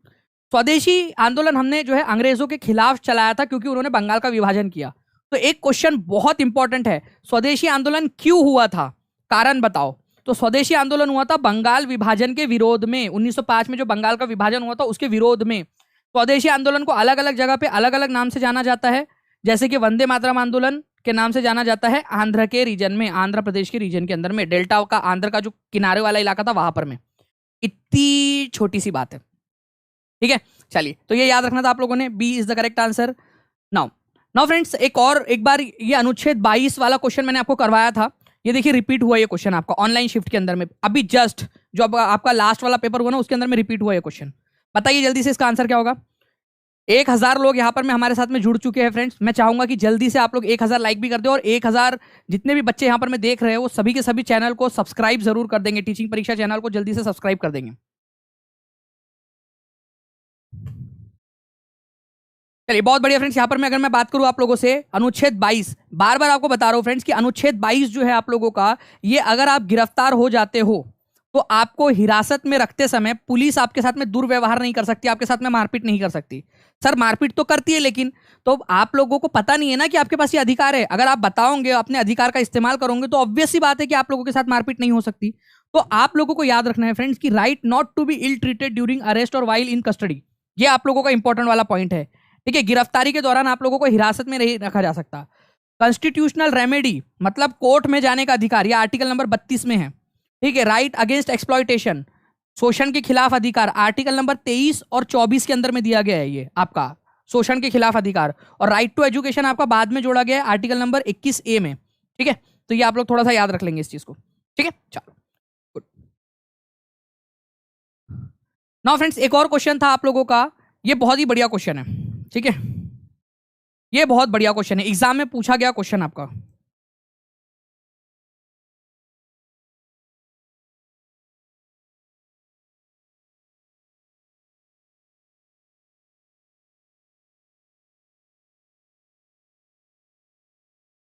स्वदेशी आंदोलन हमने जो है अंग्रेजों के खिलाफ चलाया था क्योंकि उन्होंने बंगाल का विभाजन किया। तो एक क्वेश्चन बहुत इंपॉर्टेंट है, स्वदेशी आंदोलन क्यों हुआ था, कारण बताओ। तो स्वदेशी आंदोलन हुआ था बंगाल विभाजन के विरोध में। 1905 में जो बंगाल का विभाजन हुआ था उसके विरोध में। स्वदेशी आंदोलन को अलग अलग जगह पे अलग अलग नाम से जाना जाता है, जैसे कि वंदे मातरम आंदोलन के नाम से जाना जाता है आंध्र के रीजन में, आंध्र प्रदेश के रीजन के अंदर में, डेल्टा का आंध्र का जो किनारे वाला इलाका था वहां पर में। इतनी छोटी सी बात है, ठीक है। चलिए, तो ये याद रखना था आप लोगों ने, B is the correct answer. Now friends, एक बार ये अनुच्छेद 22 वाला क्वेश्चन मैंने आपको करवाया था। ये देखिए रिपीट हुआ ये क्वेश्चन आपका ऑनलाइन शिफ्ट के अंदर में, अभी जस्ट जो आपका लास्ट वाला पेपर हुआ ना उसके अंदर में रिपीट हुआ ये क्वेश्चन। बताइए जल्दी से इसका आंसर क्या होगा। 1000 लोग यहाँ पर में हमारे साथ में जुड़ चुके हैं फ्रेंड्स। मैं चाहूंगा कि जल्दी से आप लोग 1000 लाइक भी कर दो, और 1000 जितने भी बच्चे यहाँ पर में देख रहे हैं वो सभी के सभी चैनल को सब्सक्राइब जरूर कर देंगे, टीचिंग परीक्षा चैनल को जल्दी से सब्सक्राइब कर देंगे। चलिए बहुत बढ़िया फ्रेंड्स। यहाँ पर मैं अगर मैं बात करूं आप लोगों से अनुच्छेद 22, बार बार आपको बता रहा हूं फ्रेंड्स कि अनुच्छेद 22 जो है आप लोगों का, ये अगर आप गिरफ्तार हो जाते हो तो आपको हिरासत में रखते समय पुलिस आपके साथ में दुर्व्यवहार नहीं कर सकती, आपके साथ में मारपीट नहीं कर सकती। सर मारपीट तो करती है, लेकिन तो आप लोगों को पता नहीं है ना कि आपके पास ये अधिकार है। अगर आप बताओगे, अपने अधिकार का इस्तेमाल करोगे, तो ऑब्वियस सी बात है कि आप लोगों के साथ मारपीट नहीं हो सकती। तो आप लोगों को याद रखना है फ्रेंड्स कि right not to be ill treated during arrest और वाइल इन कस्टडी, ये आप लोगों का इंपॉर्टेंट वाला पॉइंट है, ठीक है। गिरफ्तारी के दौरान आप लोगों को हिरासत में नहीं रखा जा सकता। कॉन्स्टिट्यूशनल रेमेडी मतलब कोर्ट में जाने का अधिकार, यह आर्टिकल नंबर 32 में है, ठीक है। राइट अगेंस्ट एक्सप्लॉयटेशन, शोषण के खिलाफ अधिकार, आर्टिकल नंबर 23 और 24 के अंदर में दिया गया है ये आपका शोषण के खिलाफ अधिकार। और राइट टू एजुकेशन आपका बाद में जोड़ा गया है आर्टिकल नंबर 21A में, ठीक है। तो ये आप लोग थोड़ा सा याद रख लेंगे इस चीज को, ठीक है। चलो गुड। नाउ फ्रेंड्स, एक और क्वेश्चन था आप लोगों का, ये बहुत ही बढ़िया क्वेश्चन है, ठीक है। ये बहुत बढ़िया क्वेश्चन है, एग्जाम में पूछा गया क्वेश्चन आपका।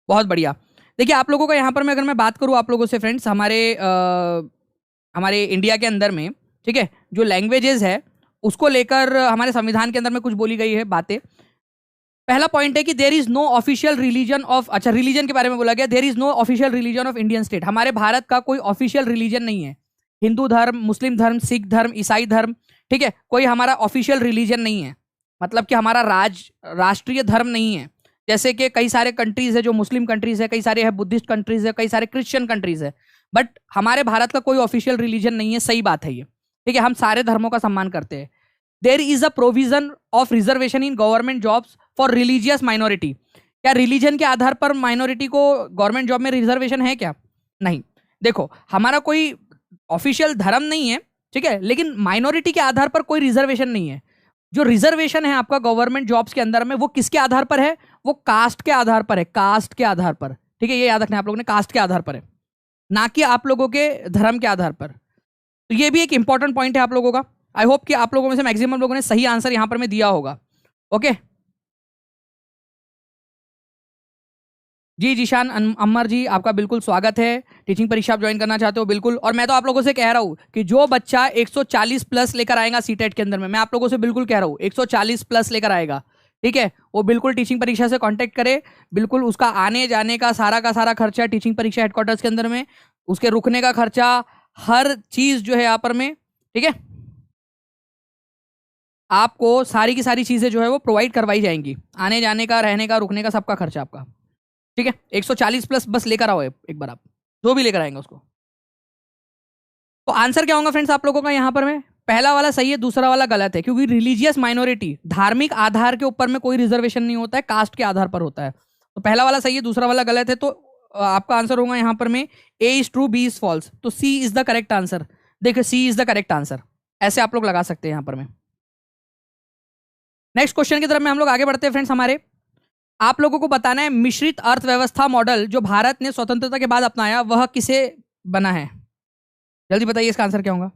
बहुत बढ़िया। देखिए आप लोगों का यहाँ पर मैं अगर मैं बात करूँ आप लोगों से फ्रेंड्स, हमारे इंडिया के अंदर में, ठीक है, जो लैंग्वेजेस है उसको लेकर हमारे संविधान के अंदर में कुछ बोली गई है बातें। पहला पॉइंट है कि there is no official religion of, अच्छा रिलीजन के बारे में बोला गया, there is no official religion of Indian state. हमारे भारत का कोई ऑफिशियल रिलीजन नहीं है, हिंदू धर्म, मुस्लिम धर्म, सिख धर्म, ईसाई धर्म, ठीक है, कोई हमारा ऑफिशियल रिलीजन नहीं है, मतलब कि हमारा राष्ट्रीय धर्म नहीं है। जैसे कि कई सारे कंट्रीज है जो मुस्लिम कंट्रीज है, कई सारे है बुद्धिस्ट कंट्रीज है, कई सारे क्रिश्चियन कंट्रीज है, बट हमारे भारत का कोई ऑफिशियल रिलीजन नहीं है। सही बात है ये, ठीक है, हम सारे धर्मों का सम्मान करते हैं। There is a provision of reservation in government jobs for religious minority. क्या रिलीजन के आधार पर माइनॉरिटी को गवर्नमेंट जॉब में रिजर्वेशन है क्या? नहीं। देखो हमारा कोई ऑफिशियल धर्म नहीं है, ठीक है, लेकिन माइनॉरिटी के आधार पर कोई रिजर्वेशन नहीं है। जो रिजर्वेशन है आपका गवर्नमेंट जॉब्स के अंदर में, वो किसके आधार पर है? वो कास्ट के आधार पर है, कास्ट के आधार पर, ठीक है, ये याद रखना है आप लोगों ने, कास्ट के आधार पर है, ना कि आप लोगों के धर्म के आधार पर। तो ये भी एक इंपॉर्टेंट पॉइंट है आप लोगों का। आई होप कि आप लोगों में से मैक्सिमम लोगों ने सही आंसर यहां पर में दिया होगा। ओके जी, जीशान अमर जी, आपका बिल्कुल स्वागत है। टीचिंग परीक्षा आप ज्वाइन करना चाहते हो बिल्कुल, और मैं तो आप लोगों से कह रहा हूं कि जो बच्चा 140 प्लस लेकर आएगा सीटेट के अंदर में, मैं आप लोगों से बिल्कुल कह रहा हूं 140 प्लस लेकर आएगा, ठीक है, वो बिल्कुल टीचिंग परीक्षा से कांटेक्ट करे। बिल्कुल उसका आने जाने का सारा खर्चा टीचिंग परीक्षा हेडक्वार्टर्स के अंदर में, उसके रुकने का खर्चा, हर चीज जो है यहाँ पर में, ठीक है, आपको सारी की सारी चीजें जो है वो प्रोवाइड करवाई जाएंगी, आने जाने का, रहने का, रुकने का, सबका खर्चा आपका, ठीक है। 140 प्लस बस लेकर आओ एक बार, आप जो भी लेकर आएंगे उसको। तो आंसर क्या होगा फ्रेंड्स आप लोगों का यहाँ पर में? पहला वाला सही है, दूसरा वाला गलत है, क्योंकि रिलीजियस माइनॉरिटी, धार्मिक आधार के ऊपर में कोई रिजर्वेशन नहीं होता है, कास्ट के आधार पर होता है। तो पहला वाला सही है, दूसरा वाला गलत है। तो आपका आंसर होगा यहाँ पर में A is true, B is false. तो C is the correct answer. देखिए C is the correct answer, ऐसे आप लोग लगा सकते हैं यहाँ पर में। नेक्स्ट क्वेश्चन की तरफ में हम लोग आगे बढ़ते हैं फ्रेंड्स। हमारे आप लोगों को बताना है मिश्रित अर्थव्यवस्था मॉडल जो भारत ने स्वतंत्रता के बाद अपनाया, वह किसे बना है? जल्दी बताइए इसका आंसर क्या होगा।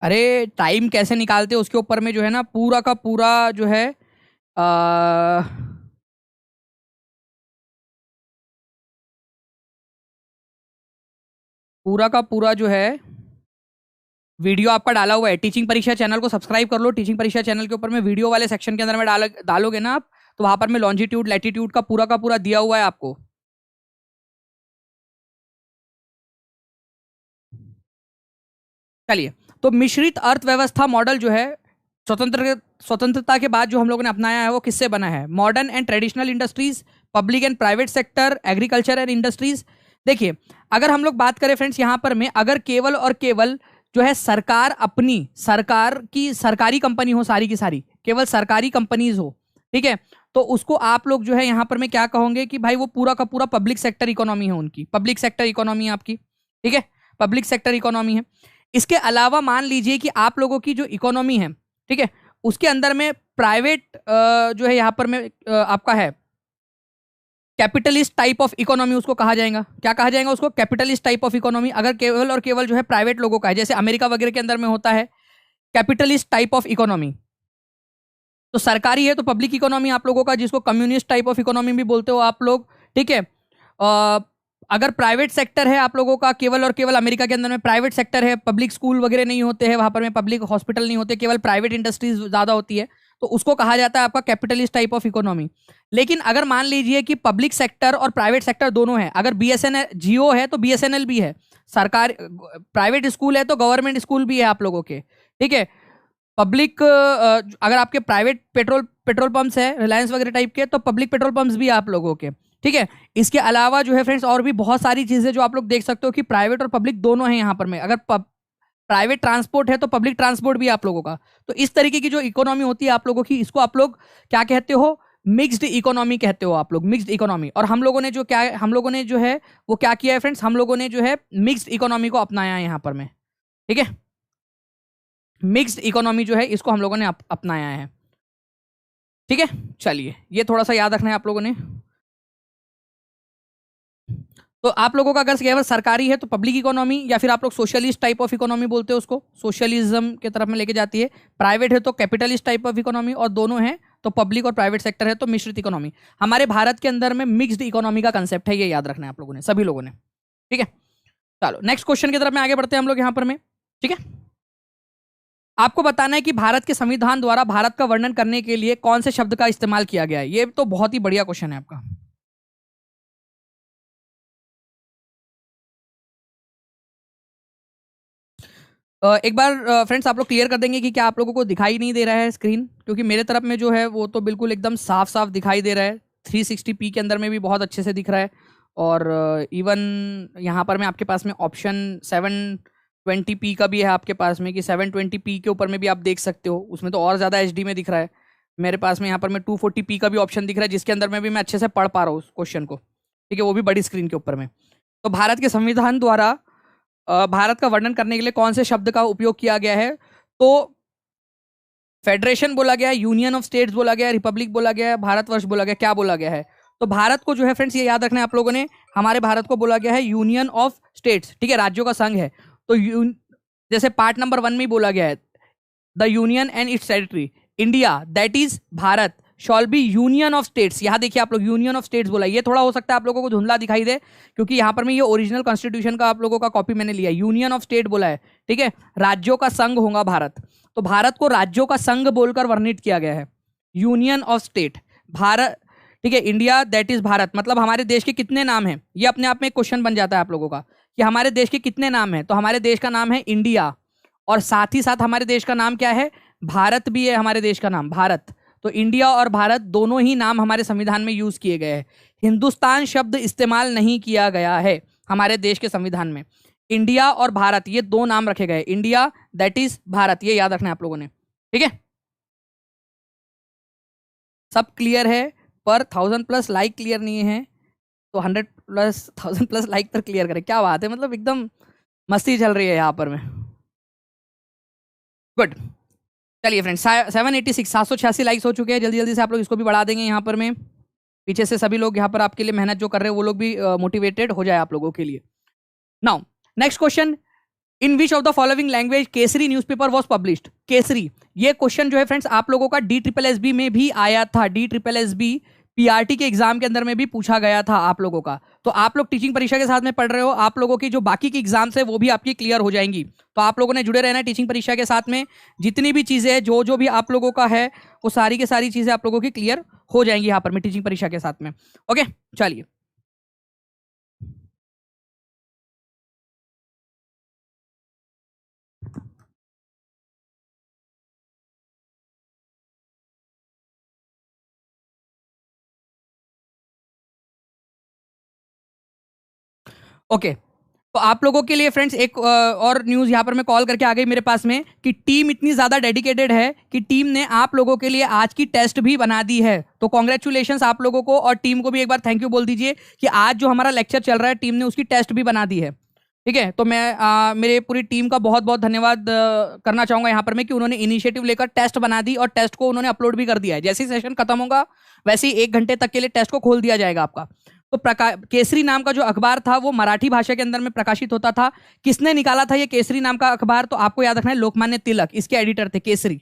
अरे टाइम कैसे निकालते हो उसके ऊपर में जो है ना पूरा का पूरा जो है आ, पूरा का पूरा जो है वीडियो आपका डाला हुआ है। टीचिंग परीक्षा चैनल को सब्सक्राइब कर लो। टीचिंग परीक्षा चैनल के ऊपर में वीडियो वाले सेक्शन के अंदर में डालोगे ना आप, तो वहां पर में लॉन्जिट्यूड लैटिट्यूड का पूरा दिया हुआ है आपको। चलिए, तो मिश्रित अर्थव्यवस्था मॉडल जो है स्वतंत्रता के बाद जो हम लोगों ने अपनाया है वो किससे बना है? Modern and traditional industries, public and private sector, agriculture and industries. देखिए, अगर हम लोग बात करें फ्रेंड्स यहाँ पर में, अगर केवल और केवल जो है सरकार अपनी सरकार की सरकारी कंपनी हो, सारी की सारी केवल सरकारी कंपनीज हो, ठीक है, तो उसको आप लोग जो है यहाँ पर में क्या कहोगे कि भाई वो पूरा का पूरा पब्लिक सेक्टर इकोनॉमी है उनकी, पब्लिक सेक्टर इकोनॉमी है आपकी, ठीक है, पब्लिक सेक्टर इकोनॉमी है। इसके अलावा मान लीजिए कि आप लोगों की जो इकोनॉमी है, ठीक है, उसके अंदर में प्राइवेट जो है यहाँ पर में आपका है कैपिटलिस्ट टाइप ऑफ इकोनॉमी, उसको कहा जाएगा। क्या कहा जाएगा उसको? Capitalist type of economy. अगर केवल और केवल जो है प्राइवेट लोगों का है, जैसे अमेरिका वगैरह के अंदर में होता है कैपिटलिस्ट टाइप ऑफ इकोनॉमी, तो सरकारी है तो पब्लिक इकोनॉमी आप लोगों का, जिसको कम्युनिस्ट टाइप ऑफ इकोनॉमी भी बोलते हो आप लोग, ठीक है। अगर प्राइवेट सेक्टर है आप लोगों का, केवल और केवल अमेरिका के अंदर में प्राइवेट सेक्टर है, पब्लिक स्कूल वगैरह नहीं होते हैं वहां पर में, पब्लिक हॉस्पिटल नहीं होते, केवल प्राइवेट इंडस्ट्रीज ज्यादा होती है, तो उसको कहा जाता है आपका कैपिटलिस्ट टाइप ऑफ इकोनॉमी। लेकिन अगर मान लीजिए कि पब्लिक सेक्टर और प्राइवेट सेक्टर दोनों है, अगर बीएसएनएल जियो है तो बीएसएनएल भी है, सरकार प्राइवेट स्कूल है तो गवर्नमेंट स्कूल भी है आप लोगों के, ठीक है। पब्लिक अगर आपके प्राइवेट पेट्रोल पेट्रोल पंप्स है रिलायंस वगैरह टाइप के, तो पब्लिक पेट्रोल पंप्स भी है आप लोगों के, ठीक है। इसके अलावा जो है फ्रेंड्स और भी बहुत सारी चीजें जो आप लोग देख सकते हो कि प्राइवेट और पब्लिक दोनों हैं यहाँ पर में। अगर प्राइवेट ट्रांसपोर्ट है तो पब्लिक ट्रांसपोर्ट भी है आप लोगों का। तो इस तरीके की जो इकोनॉमी होती है आप लोगों की, इसको आप लोग क्या कहते हो? मिक्स्ड इकोनॉमी कहते हो आप लोग, मिक्स्ड इकोनॉमी। और हम लोगों ने जो क्या हम लोगों ने जो है वो क्या किया है फ्रेंड्स, हम लोगों ने जो है मिक्स्ड इकोनॉमी को अपनाया है यहाँ पर में, ठीक है। मिक्स्ड इकोनॉमी जो है इसको हम लोगों ने अपनाया है, ठीक है। चलिए, ये थोड़ा सा याद रखना है आप लोगों ने। तो आप लोगों का अगर केवल सरकारी है तो पब्लिक इकोनॉमी, या फिर आप लोग सोशलिस्ट टाइप ऑफ इकोनॉमी बोलते हो उसको, सोशलिज्म के तरफ में लेके जाती है। प्राइवेट है तो कैपिटलिस्ट टाइप ऑफ इकोनॉमी, और दोनों है तो पब्लिक और प्राइवेट सेक्टर है तो मिश्रित इकोनॉमी। हमारे भारत के अंदर में मिक्स्ड इकोनॉमी का कंसेप्ट है, ये याद रखना है आप लोगों ने, सभी लोगों ने, ठीक है। चलो नेक्स्ट क्वेश्चन की तरफ में आगे बढ़ते हैं हम लोग यहाँ पर में, ठीक है। आपको बताना है कि भारत के संविधान द्वारा भारत का वर्णन करने के लिए कौन से शब्द का इस्तेमाल किया गया है। ये तो बहुत ही बढ़िया क्वेश्चन है आपका। एक बार फ्रेंड्स आप लोग क्लियर कर देंगे कि क्या आप लोगों को दिखाई नहीं दे रहा है स्क्रीन? क्योंकि मेरे तरफ में जो है वो तो बिल्कुल एकदम साफ साफ दिखाई दे रहा है। 360p के अंदर में भी बहुत अच्छे से दिख रहा है, और इवन यहाँ पर में आपके पास में ऑप्शन 720p का भी है आपके पास में, कि 720p के ऊपर में भी आप देख सकते हो, उसमें तो और ज़्यादा HD में दिख रहा है। मेरे पास में यहाँ पर में 240p का भी ऑप्शन दिख रहा है, जिसके अंदर में भी मैं अच्छे से पढ़ पा रहा हूँ उस क्वेश्चन को, ठीक है, वो भी बड़ी स्क्रीन के ऊपर में। तो भारत के संविधान द्वारा भारत का वर्णन करने के लिए कौन से शब्द का उपयोग किया गया है? तो फेडरेशन बोला गया है, यूनियन ऑफ स्टेट्स बोला गया है, रिपब्लिक बोला गया है, भारतवर्ष बोला गया, क्या बोला गया है? तो भारत को जो है फ्रेंड्स ये याद रखना है आप लोगों ने, हमारे भारत को बोला गया है यूनियन ऑफ स्टेट्स, ठीक है, राज्यों का संघ है। तो जैसे पार्ट नंबर 1 में बोला गया है, the union and it's territory, India that is Bharat shawl B union of states. यहाँ देखिए आप लोग यूनियन ऑफ स्टेट्स बोला, ये थोड़ा हो सकता है आप लोगों को धुंधला दिखाई दे, क्योंकि यहाँ पर मैं ये ओरिजिनल कॉन्स्टिट्यूशन का आप लोगों का कॉपी मैंने लिया, यूनियन ऑफ स्टेट बोला है, ठीक है, राज्यों का संघ होगा भारत। तो भारत को राज्यों का संघ बोलकर वर्णित किया गया है, यूनियन ऑफ स्टेट भारत, ठीक है। इंडिया दैट इज भारत, मतलब हमारे देश के कितने नाम हैं, ये अपने आप में एक क्वेश्चन बन जाता है आप लोगों का कि हमारे देश के कितने नाम हैं। तो हमारे देश का नाम है इंडिया, और साथ ही साथ हमारे देश का नाम क्या है? भारत भी है हमारे देश का नाम, भारत। तो इंडिया और भारत दोनों ही नाम हमारे संविधान में यूज किए गए हैं। हिंदुस्तान शब्द इस्तेमाल नहीं किया गया है हमारे देश के संविधान में। इंडिया और भारत ये दो नाम रखे गए, इंडिया दैट इज भारत, ये याद रखना है आप लोगों ने, ठीक है। सब क्लियर है, पर 1000+ लाइक क्लियर नहीं है, तो 100+1000+ लाइक पर क्लियर करें। क्या बात है, मतलब एकदम मस्ती चल रही है यहाँ पर में। गुड, चलिए फ्रेंड्स 786 786 लाइक्स हो चुके हैं। जल्दी जल्दी से आप लोग इसको भी बढ़ा देंगे यहाँ पर में। पीछे से सभी लोग यहाँ पर आपके लिए मेहनत जो कर रहे हैं वो लोग भी मोटिवेटेड हो जाए आप लोगों के लिए। Now next question, in which of the following language Kesari newspaper was published. Kesari, ये क्वेश्चन जो है फ्रेंड्स आप लोगों का DSSB में भी आया था। DSSB PRT के एग्जाम के अंदर में भी पूछा गया था आप लोगों का। तो आप लोग टीचिंग परीक्षा के साथ में पढ़ रहे हो, आप लोगों की जो बाकी की एग्जाम्स है वो भी आपकी क्लियर हो जाएंगी। तो आप लोगों ने जुड़े रहना है टीचिंग परीक्षा के साथ में। जितनी भी चीजें हैं जो भी आप लोगों का है वो सारी की सारी चीजें आप लोगों की क्लियर हो जाएंगी यहाँ पर में टीचिंग परीक्षा के साथ में। ओके चलिए, ओके तो आप लोगों के लिए फ्रेंड्स एक और न्यूज़ यहाँ पर मैं कॉल करके आ गई मेरे पास में कि टीम इतनी ज़्यादा डेडिकेटेड है कि टीम ने आप लोगों के लिए आज की टेस्ट भी बना दी है। तो कॉन्ग्रेचुलेशंस आप लोगों को, और टीम को भी एक बार थैंक यू बोल दीजिए कि आज जो हमारा लेक्चर चल रहा है टीम ने उसकी टेस्ट भी बना दी है। ठीक है, तो मैं मेरे पूरी टीम का बहुत बहुत धन्यवाद करना चाहूँगा यहाँ पर मैं कि उन्होंने इनिशिएटिव लेकर टेस्ट बना दी और टेस्ट को उन्होंने अपलोड भी कर दिया है। जैसे ही सेशन खत्म होगा वैसे ही 1 घंटे तक के लिए टेस्ट को खोल दिया जाएगा आपका। तो केसरी नाम का जो अखबार था वो मराठी भाषा के अंदर में प्रकाशित होता था। किसने निकाला था ये केसरी नाम का अखबार, तो आपको याद रखना है लोकमान्य तिलक इसके एडिटर थे केसरी।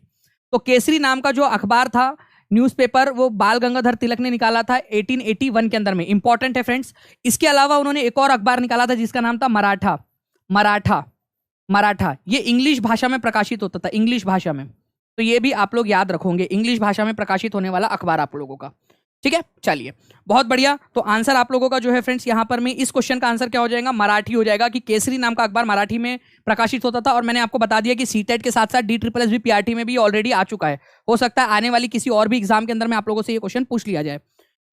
तो केसरी नाम का जो अखबार था न्यूज़पेपर वो बाल गंगाधर तिलक ने निकाला था 1881 के अंदर में। इंपॉर्टेंट है फ्रेंड्स। इसके अलावा उन्होंने एक और अखबार निकाला था जिसका नाम था मराठा। मराठा मराठा ये इंग्लिश भाषा में प्रकाशित होता था, इंग्लिश भाषा में। तो ये भी आप लोग याद रखोगे, इंग्लिश भाषा में प्रकाशित होने वाला अखबार आप लोगों का। ठीक है, चलिए बहुत बढ़िया। तो आंसर आप लोगों का जो है फ्रेंड्स यहाँ पर में इस क्वेश्चन का आंसर क्या हो जाएगा, मराठी हो जाएगा कि केसरी नाम का अखबार मराठी में प्रकाशित होता था। और मैंने आपको बता दिया कि सीटेट के साथ साथ DSSB PRT में भी ऑलरेडी आ चुका है। हो सकता है आने वाली किसी और भी एग्जाम के अंदर में आप लोगों से ये क्वेश्चन पूछ लिया जाए।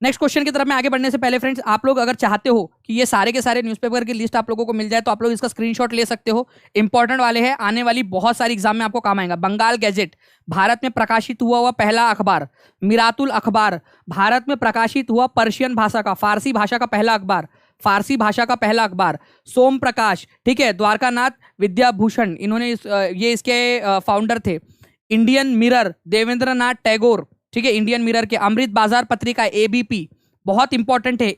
नेक्स्ट क्वेश्चन की तरफ में आगे बढ़ने से पहले फ्रेंड्स आप लोग अगर चाहते हो कि ये सारे के सारे न्यूज़पेपर की लिस्ट आप लोगों को मिल जाए तो आप लोग इसका स्क्रीनशॉट ले सकते हो। इंपॉर्टेंट वाले हैं, आने वाली बहुत सारी एग्जाम में आपको काम आएगा। बंगाल गैजेट भारत में प्रकाशित हुआ पहला अखबार। मिरातुल अखबार भारत में प्रकाशित हुआ पर्शियन भाषा का, फारसी भाषा का पहला अखबार, फारसी भाषा का पहला अखबार। सोम प्रकाश, ठीक है, द्वारकानाथ विद्याभूषण इन्होंने ये इसके फाउंडर थे। इंडियन मिरर देवेंद्र नाथ टैगोर, ठीक है, इंडियन मिरर के। अमृत बाजार पत्रिका ABP बहुत इंपॉर्टेंट है,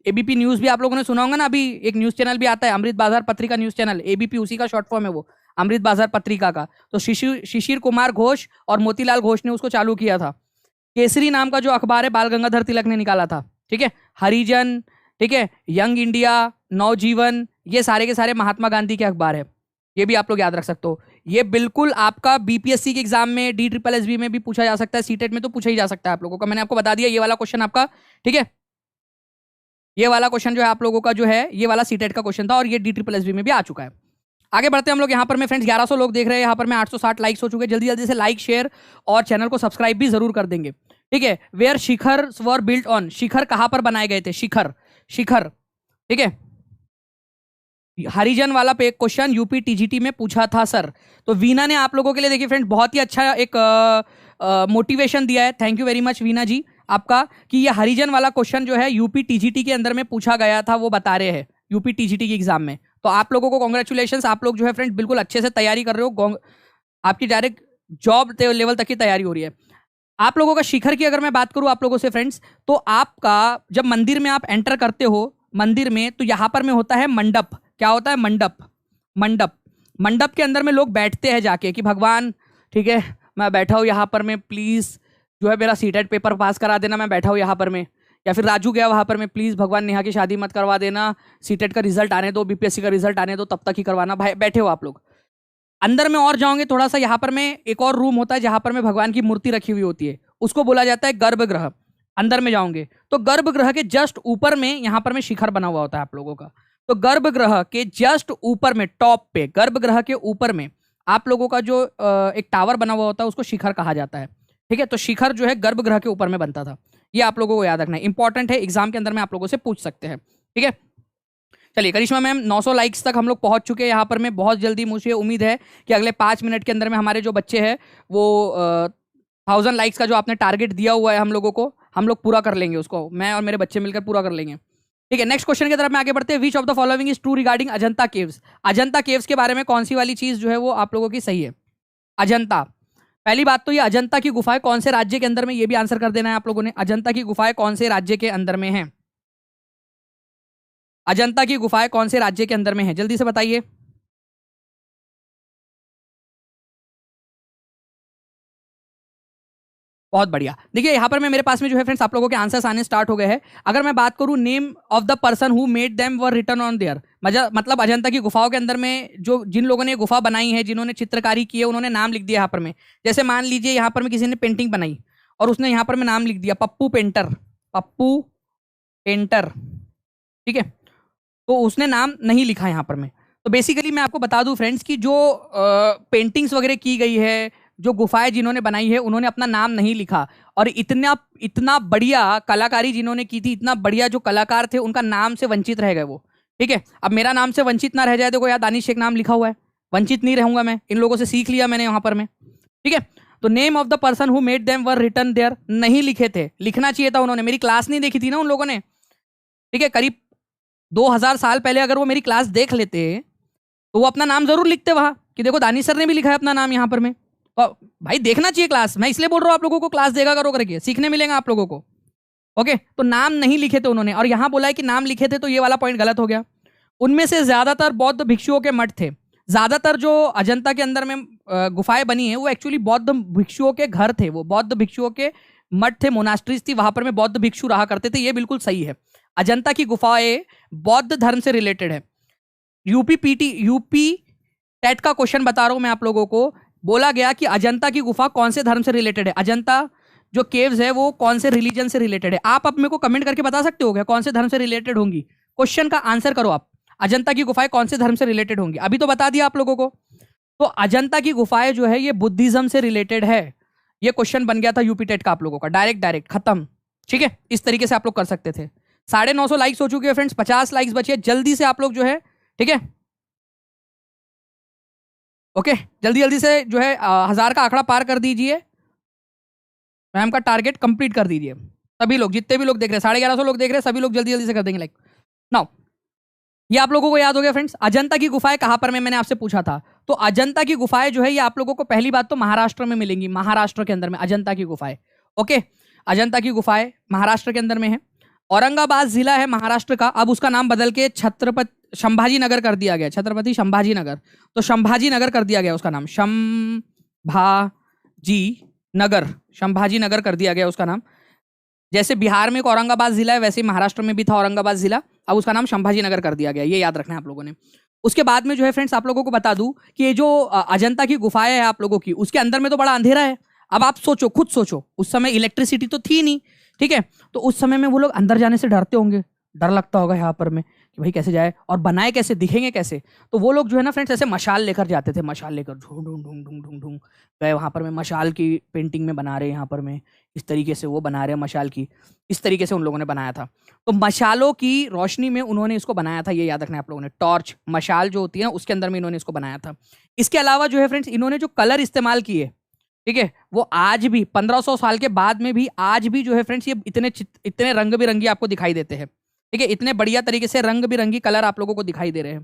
ABP न्यूज भी आप लोगों ने सुना होगा ना। अभी एक न्यूज चैनल भी आता है अमृत बाजार पत्रिका न्यूज चैनल, ABP उसी का शॉर्ट फॉर्म है वो, अमृत बाजार पत्रिका का। तो शिशिर कुमार घोष और मोतीलाल घोष ने उसको चालू किया था। केसरी नाम का जो अखबार है बाल गंगाधर तिलक ने निकाला था। ठीक है, हरिजन, ठीक है, यंग इंडिया, नवजीवन, ये सारे के सारे महात्मा गांधी के अखबार है। ये भी आप लोग याद रख सकते हो। ये बिल्कुल आपका BPSC के एग्जाम में, DSSB में भी पूछा जा सकता है, सीटेट में तो पूछा ही जा सकता है आप लोगों का। मैंने आपको बता दिया ये वाला क्वेश्चन आपका, ठीक है, ये वाला क्वेश्चन जो है आप लोगों का जो है ये वाला सीटेट का क्वेश्चन था और ये DSSB में भी आ चुका है। आगे बढ़ते हैं हम लोग। यहाँ पर मैं फ्रेंड्स 1100 लोग देख रहे हैं, यहाँ पर मैं 860 लाइक्स हो चुके हैं। जल्दी जल्दी से लाइक शेयर और चैनल को सब्सक्राइब भी जरूर कर देंगे। ठीक है, where shikhar were built on, शिखर कहां पर बनाए गए थे, शिखर, शिखर, ठीक है। हरिजन वाला पे एक क्वेश्चन यूपी TGT में पूछा था सर। तो वीना ने आप लोगों के लिए देखिए फ्रेंड्स बहुत ही अच्छा एक मोटिवेशन दिया है। Thank you very much Veena ji आपका, कि ये हरिजन वाला क्वेश्चन जो है यूपी TGT के अंदर में पूछा गया था, वो बता रहे हैं यूपी TGT की एग्जाम में। तो आप लोगों को कॉन्ग्रेचुलेशन, आप लोग जो है फ्रेंड्स बिल्कुल अच्छे से तैयारी कर रहे हो, आपकी डायरेक्ट जॉब लेवल तक की तैयारी हो रही है। आप लोगों का शिखर की अगर मैं बात करूं आप लोगों से फ्रेंड्स, तो आपका जब मंदिर में आप एंटर करते हो मंदिर में, तो यहां पर में होता है मंडप। क्या होता है, मंडप। मंडप, मंडप के अंदर में लोग बैठते हैं जाके कि भगवान, ठीक है, मैं बैठा हूँ यहाँ पर में, प्लीज जो है मेरा सीटेट पेपर पास करा देना, मैं बैठा हूँ यहाँ पर में। या फिर राजू गया वहां पर में, प्लीज भगवान नेहा की शादी मत करवा देना, सीटेट का रिजल्ट आने दो, BPSC का रिजल्ट आने दो, तब तक ही करवाना। भाई बैठे हो आप लोग। अंदर में और जाओगे थोड़ा सा, यहाँ पर में एक और रूम होता है जहां पर में भगवान की मूर्ति रखी हुई होती है, उसको बोला जाता है गर्भगृह। अंदर में जाओगे तो गर्भगृह के जस्ट ऊपर में यहाँ पर में शिखर बना हुआ होता है आप लोगों का। तो गर्भगृह के जस्ट ऊपर में, टॉप पे, गर्भगृह के ऊपर में आप लोगों का जो एक टावर बना हुआ होता है उसको शिखर कहा जाता है। ठीक है, तो शिखर जो है गर्भगृह के ऊपर में बनता था। ये आप लोगों को याद रखना है, इंपॉर्टेंट है, एग्जाम के अंदर में आप लोगों से पूछ सकते हैं। ठीक है, चलिए करिश्मा मैम 900 लाइक्स तक हम लोग पहुंच चुके हैं यहाँ पर में। बहुत जल्दी मुझे उम्मीद है कि अगले 5 मिनट के अंदर में हमारे जो बच्चे हैं वो 1000 लाइक्स का जो आपने टारगेट दिया हुआ है हम लोगों को, हम लोग पूरा कर लेंगे उसको, मैं और मेरे बच्चे मिलकर पूरा कर लेंगे। ठीक है, नेक्स्ट क्वेश्चन की तरफ में आगे बढ़ते हैं। Which of the following is true regarding Ajanta caves? Ajanta caves के बारे में कौन सी वाली चीज जो है वो आप लोगों की सही है? अजंता, पहली बात तो ये अजंता की गुफाएं कौन से राज्य के अंदर में, ये भी आंसर कर देना है आप लोगों ने। अजंता की गुफाएं कौन से राज्य के अंदर में है? अजंता की गुफाएं कौन से राज्य के अंदर में है, जल्दी से बताइए। बहुत बढ़िया। देखिए यहाँ पर मैं, मेरे पास में जो है फ्रेंड्स आप लोगों के आंसर्स आने स्टार्ट हो गए हैं। अगर मैं बात करूं, name of the person who made them were written on there, मतलब अजंता की गुफाओं के अंदर में जो जिन लोगों ने गुफा बनाई है, जिन्होंने चित्रकारी की है, उन्होंने नाम लिख दिया यहाँ पर में। जैसे मान लीजिए यहाँ पर में किसी ने पेंटिंग बनाई और उसने यहाँ पर में नाम लिख दिया पप्पू पेंटर, पप्पू पेंटर, ठीक है, तो उसने नाम नहीं लिखा यहाँ पर में। तो बेसिकली मैं आपको बता दूं फ्रेंड्स कि जो पेंटिंग्स वगैरह की गई है, जो गुफाएं जिन्होंने बनाई है, उन्होंने अपना नाम नहीं लिखा। और इतना इतना बढ़िया कलाकारी जिन्होंने की थी, इतना बढ़िया जो कलाकार थे, उनका नाम से वंचित रह गए वो। ठीक है, अब मेरा नाम से वंचित ना रह जाए, देखो यार दानिश शेख नाम लिखा हुआ है, वंचित नहीं रहूंगा मैं, इन लोगों से सीख लिया मैंने वहां पर में। ठीक है, तो name of the person who made them were written there, नहीं लिखे थे, लिखना चाहिए था उन्होंने। मेरी क्लास नहीं देखी थी ना उन लोगों ने। ठीक है, करीब 2000 साल पहले अगर वो मेरी क्लास देख लेते तो वो अपना नाम जरूर लिखते वहां कि देखो दानिश सर ने भी लिखा है अपना नाम यहाँ पर में। तो भाई देखना चाहिए क्लास, मैं इसलिए बोल रहा हूँ आप लोगों को, क्लास देखा करो करके, सीखने मिलेगा आप लोगों को। ओके, तो नाम नहीं लिखे थे उन्होंने, और यहाँ बोला है कि नाम लिखे थे, तो ये वाला पॉइंट गलत हो गया। उनमें से ज्यादातर बौद्ध भिक्षुओं के मठ थे। ज्यादातर जो अजंता के अंदर में गुफाएं बनी है, वो एक्चुअली बौद्ध भिक्षुओं के घर थे, वो बौद्ध भिक्षुओं के मठ थे, मोनास्ट्रीज थी, वहां पर में बौद्ध भिक्षु रहा करते थे। ये बिल्कुल सही है, अजंता की गुफाएं बौद्ध धर्म से रिलेटेड है। यूपी टेट का क्वेश्चन बता रहा हूं मैं आप लोगों को। बोला गया कि अजंता की गुफा कौन से धर्म से रिलेटेड है, अजंता जो केव्स है वो कौन से रिलीजन से रिलेटेड है। आप अब मेरे को कमेंट करके बता सकते हो क्या कौन से धर्म से रिलेटेड होंगी? क्वेश्चन का आंसर करो आप, अजंता की गुफाएं कौन से धर्म से रिलेटेड होंगी? अभी तो बता दिया आप लोगों को। तो अजंता की गुफाएं जो है ये बुद्धिज्म से रिलेटेड है। ये क्वेश्चन बन गया था यूपी टेट का आप लोगों का, डायरेक्ट डायरेक्ट खत्म। ठीक है, इस तरीके से आप लोग कर सकते थे। 950 लाइक्स हो चुके हैं फ्रेंड्स, 50 लाइक्स बचे, जल्दी से आप लोग जो है, ठीक है, ओके, जल्दी जल्दी से जो है 1000 का आंकड़ा पार कर दीजिए, मैम का टारगेट कंप्लीट कर दीजिए। सभी लोग, जितने भी लोग देख रहे हैं, 1150 लोग देख रहे हैं, सभी लोग जल्दी जल्दी से कर देंगे लाइक नाउ। ये आप लोगों को याद हो गया फ्रेंड्स, अजंता की गुफाएं कहां पर में, मैंने आपसे पूछा था। तो अजंता की गुफाएं जो है ये आप लोगों को पहली बात तो महाराष्ट्र में मिलेंगी, महाराष्ट्र के अंदर में अजंता की गुफाएं। ओके, अजंता की गुफाएं महाराष्ट्र के अंदर में है। औरंगाबाद जिला है महाराष्ट्र का, अब उसका नाम बदल के छत्रपति संभाजी नगर कर दिया गया, छत्रपति संभाजी नगर। तो संभाजी नगर कर दिया गया उसका नाम, संभाजी नगर, संभाजी नगर कर दिया गया उसका नाम। जैसे बिहार में एक औरंगाबाद जिला है, वैसे ही महाराष्ट्र में भी था औरंगाबाद जिला, अब उसका नाम संभाजी नगर कर दिया गया, ये याद रखना है आप लोगों ने। उसके बाद में जो है फ्रेंड्स आप लोगों को बता दूं कि ये जो अजंता की गुफाएं है आप लोगों की, उसके अंदर में तो बड़ा अंधेरा है। अब आप सोचो, खुद सोचो, उस समय इलेक्ट्रिसिटी तो थी नहीं, ठीक है, तो उस समय में वो लोग अंदर जाने से डरते होंगे, डर लगता होगा यहाँ पर में कि भाई कैसे जाए, और बनाए कैसे, दिखेंगे कैसे। तो वो लोग जो है ना फ्रेंड्स ऐसे मशाल लेकर जाते थे, मशाल लेकर ढूंढ ढूंढ ढूंढ ढूंढ ढूंढ ढूंढ गए वहां पर में, मशाल की पेंटिंग में बना रहे हैं यहाँ पर में, इस तरीके से वो बना रहे हैं मशाल की, इस तरीके से उन लोगों ने बनाया था। तो मशालों की रोशनी में उन्होंने इसको बनाया था, ये याद रखना है आप लोगों ने। टॉर्च, मशाल जो होती है उसके अंदर में इन्होंने इसको बनाया था। इसके अलावा जो है फ्रेंड्स इन्होंने जो कलर इस्तेमाल किए, ठीक है, वो आज भी 1500 साल के बाद में भी आज भी जो है फ्रेंड्स ये इतने रंग बिरंगी आपको दिखाई देते हैं। ठीक है, इतने बढ़िया तरीके से रंग बिरंगी कलर आप लोगों को दिखाई दे रहे हैं,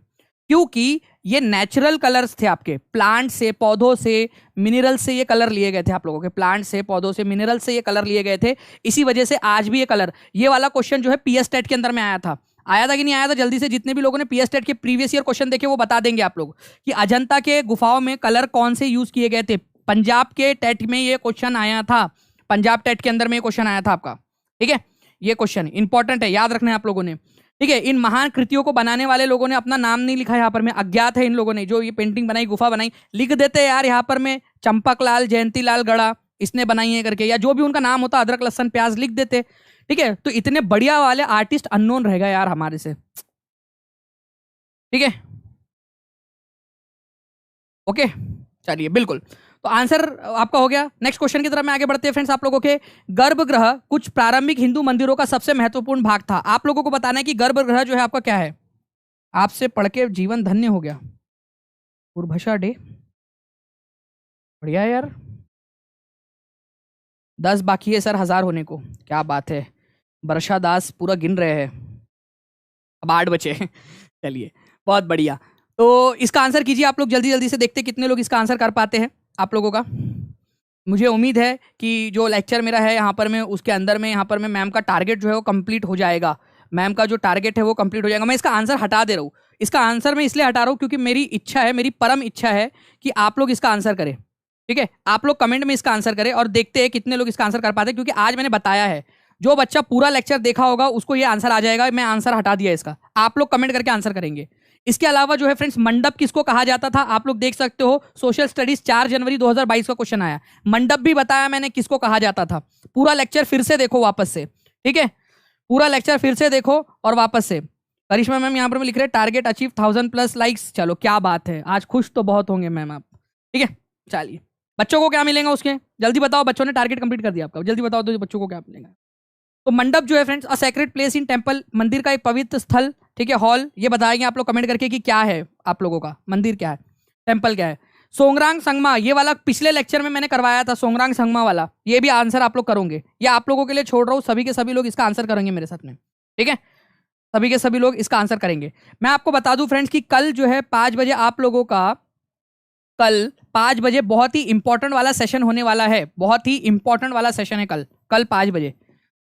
क्योंकि ये नेचुरल कलर्स थे आपके, प्लांट से, पौधों से, मिनरल से ये कलर लिए गए थे आप लोगों के, प्लांट से, पौधों से, मिनरल से ये कलर लिए गए थे। इसी वजह से आज भी ये कलर, ये वाला क्वेश्चन जो है पीएस टेट के अंदर में आया था कि नहीं आया था? जल्दी से जितने भी लोगों ने पीएस टेट के प्रीवियस ईयर क्वेश्चन देखे वो बता देंगे आप लोग कि अजंता के गुफाओं में कलर कौन से यूज किए गए थे। पंजाब के टेट में ये क्वेश्चन आया था, पंजाब टेट के अंदर में ये क्वेश्चन आया था आपका। ठीक है, ये क्वेश्चन इंपॉर्टेंट है, याद रखना है आप लोगों ने। ठीक है, इन महान कृतियों को बनाने वाले लोगों ने अपना नाम नहीं लिखा यहाँ पर में, अज्ञात है इन लोगों ने, जो ये पेंटिंग बनाई, गुफा बनाई, लिख देते यार यहाँ पर में चंपकलाल जयंतीलाल गढ़ा इसने बनाई है करके, या जो भी उनका नाम होता, अदरक लहसन प्याज लिख देते। ठीक है, तो इतने बढ़िया वाले आर्टिस्ट अननोन रह गए यार हमारे से। ठीक है, ओके, चलिए बिल्कुल, तो आंसर आपका हो गया। नेक्स्ट क्वेश्चन की तरफ में आगे बढ़ते हैं फ्रेंड्स। आप लोगों के गर्भगृह कुछ प्रारंभिक हिंदू मंदिरों का सबसे महत्वपूर्ण भाग था। आप लोगों को बताना है कि गर्भगृह जो है आपका क्या है। आपसे पढ़ के जीवन धन्य हो गया। उर्भषा डे, बढ़िया यार, 10 बाकी है सर 1000 होने को, क्या बात है। वर्षा दास पूरा गिन रहे हैं। अब 8 बचे। चलिए बहुत बढ़िया। तो इसका आंसर कीजिए आप लोग जल्दी जल्दी से, देखते कितने लोग इसका आंसर कर पाते हैं आप लोगों का। मुझे उम्मीद है कि जो लेक्चर मेरा है यहाँ पर मैं उसके अंदर में यहाँ पर मैं मैम का टारगेट जो है वो कंप्लीट हो जाएगा। मैम का जो टारगेट है वो कंप्लीट हो जाएगा। मैं इसका आंसर हटा दे रहा हूँ। इसका आंसर मैं इसलिए हटा रहा हूँ क्योंकि मेरी इच्छा है, मेरी परम इच्छा है कि आप लोग इसका आंसर करें। ठीक है, आप लोग कमेंट में इसका आंसर करें और देखते हैं कितने लोग इसका आंसर कर पाते हैं। क्योंकि आज मैंने बताया है, जो बच्चा पूरा लेक्चर देखा होगा उसको ये आंसर आ जाएगा। मैं आंसर हटा दिया इसका, आप लोग कमेंट करके आंसर करेंगे। इसके अलावा जो है फ्रेंड्स, मंडप किसको कहा जाता था आप लोग देख सकते हो। सोशल स्टडीज 4 जनवरी 2022 का क्वेश्चन आया। मंडप भी बताया मैंने किसको कहा जाता था। पूरा लेक्चर फिर से देखो वापस से, ठीक है, पूरा लेक्चर फिर से देखो और वापस से। करिश्मा मैम यहाँ पर लिख रहे हैं टारगेट अचीव 1000+ लाइक्स। चलो क्या बात है, आज खुश तो बहुत होंगे मैम आप। ठीक है, चलिए बच्चों को क्या मिलेगा उसके, जल्दी बताओ। बच्चों ने टारगेट कंप्लीट कर दिया आपका, जल्दी बताओ तो बच्चों को क्या मिलेगा। तो मंडप जो है friends, a sacred place in temple, मंदिर का एक पवित्र स्थल। ठीक है, हॉल, ये बताएंगे आप लोग कमेंट करके कि क्या है आप लोगों का, मंदिर क्या है, टेम्पल क्या है। सोंगरांग संगमा, ये वाला पिछले लेक्चर में मैंने करवाया था, सोंगरांग संगमा वाला। ये भी आंसर आप लोग करोगे, ये आप लोगों के लिए छोड़ रहा हूँ। सभी के सभी लोग इसका आंसर करेंगे मेरे साथ में, ठीक है, सभी के सभी लोग इसका आंसर करेंगे। मैं आपको बता दूं फ्रेंड्स कि कल जो है 5 बजे आप लोगों का, कल 5 बजे बहुत ही इंपॉर्टेंट वाला सेशन होने वाला है। बहुत ही इंपॉर्टेंट वाला सेशन है कल 5 बजे।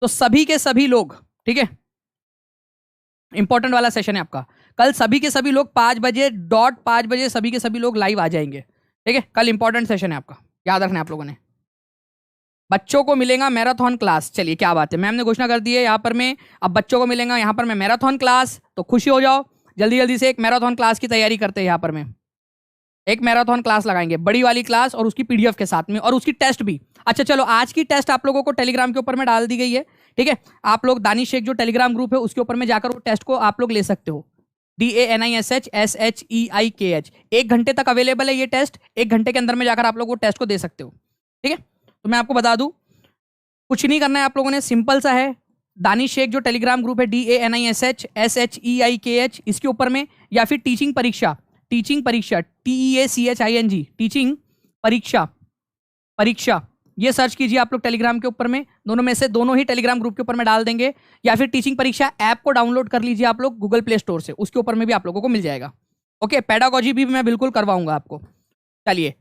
तो सभी के सभी लोग, ठीक है, इंपॉर्टेंट वाला सेशन है आपका कल। सभी के सभी लोग 5 बजे डॉट 5 बजे सभी के सभी लोग लाइव आ जाएंगे। ठीक है, कल इंपॉर्टेंट सेशन है आपका, याद रखना आप लोगों ने। बच्चों को मिलेगा मैराथन क्लास। चलिए क्या बात है, मैम ने घोषणा कर दी है यहाँ पर में, अब बच्चों को मिलेगा यहाँ पर में मैराथन क्लास। तो खुशी हो जाओ, जल्दी जल्दी से एक मैराथन क्लास की तैयारी करते हैं। यहाँ पर में एक मैराथन क्लास लगाएंगे, बड़ी वाली क्लास और उसकी पीडीएफ के साथ में, और उसकी टेस्ट भी। अच्छा चलो, आज की टेस्ट आप लोगों को टेलीग्राम के ऊपर में डाल दी गई है। ठीक है, आप लोग दानिश शेख जो टेलीग्राम ग्रुप है उसके ऊपर में जाकर वो टेस्ट को आप लोग ले सकते हो। DANISHSHEIKH 1 घंटे तक अवेलेबल है ये टेस्ट। 1 घंटे के अंदर में जाकर आप लोग वो टेस्ट को दे सकते हो। ठीक है, तो मैं आपको बता दूं, कुछ नहीं करना है आप लोगों ने, सिंपल सा है। दानिश शेख जो टेलीग्राम ग्रुप है DANISHSHEIKH, इसके ऊपर में, या फिर टीचिंग परीक्षा TEACHING, टीचिंग परीक्षा, ये सर्च कीजिए आप लोग टेलीग्राम के ऊपर में। दोनों में से दोनों ही टेलीग्राम ग्रुप के ऊपर में डाल देंगे, या फिर टीचिंग परीक्षा ऐप को डाउनलोड कर लीजिए आप लोग गूगल प्ले स्टोर से, उसके ऊपर में भी आप लोगों को मिल जाएगा। ओके, पेडागोजी भी मैं बिल्कुल करवाऊंगा आपको। चलिए,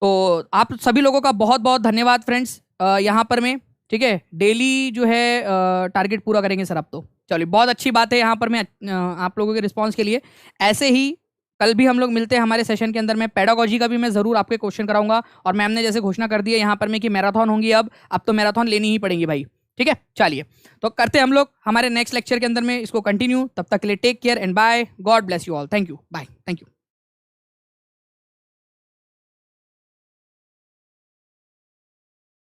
तो आप सभी लोगों का बहुत बहुत धन्यवाद फ्रेंड्स यहाँ पर में। ठीक है, डेली जो है टारगेट पूरा करेंगे सर आप तो। चलिए बहुत अच्छी बात है यहाँ पर मैं आप लोगों के रिस्पॉन्स के लिए। ऐसे ही कल भी हम लोग मिलते हैं हमारे सेशन के अंदर में। पेडागोजी का भी मैं जरूर आपके क्वेश्चन कराऊंगा, और मैम ने जैसे घोषणा कर दी है यहाँ पर में कि मैराथन होंगी, अब तो मैराथन लेनी ही पड़ेगी भाई। ठीक है, चलिए तो करते हैं हम लोग हमारे नेक्स्ट लेक्चर के अंदर में इसको कंटिन्यू। तब तक के लिए take care and bye, God bless you all, thank you, bye, thank you.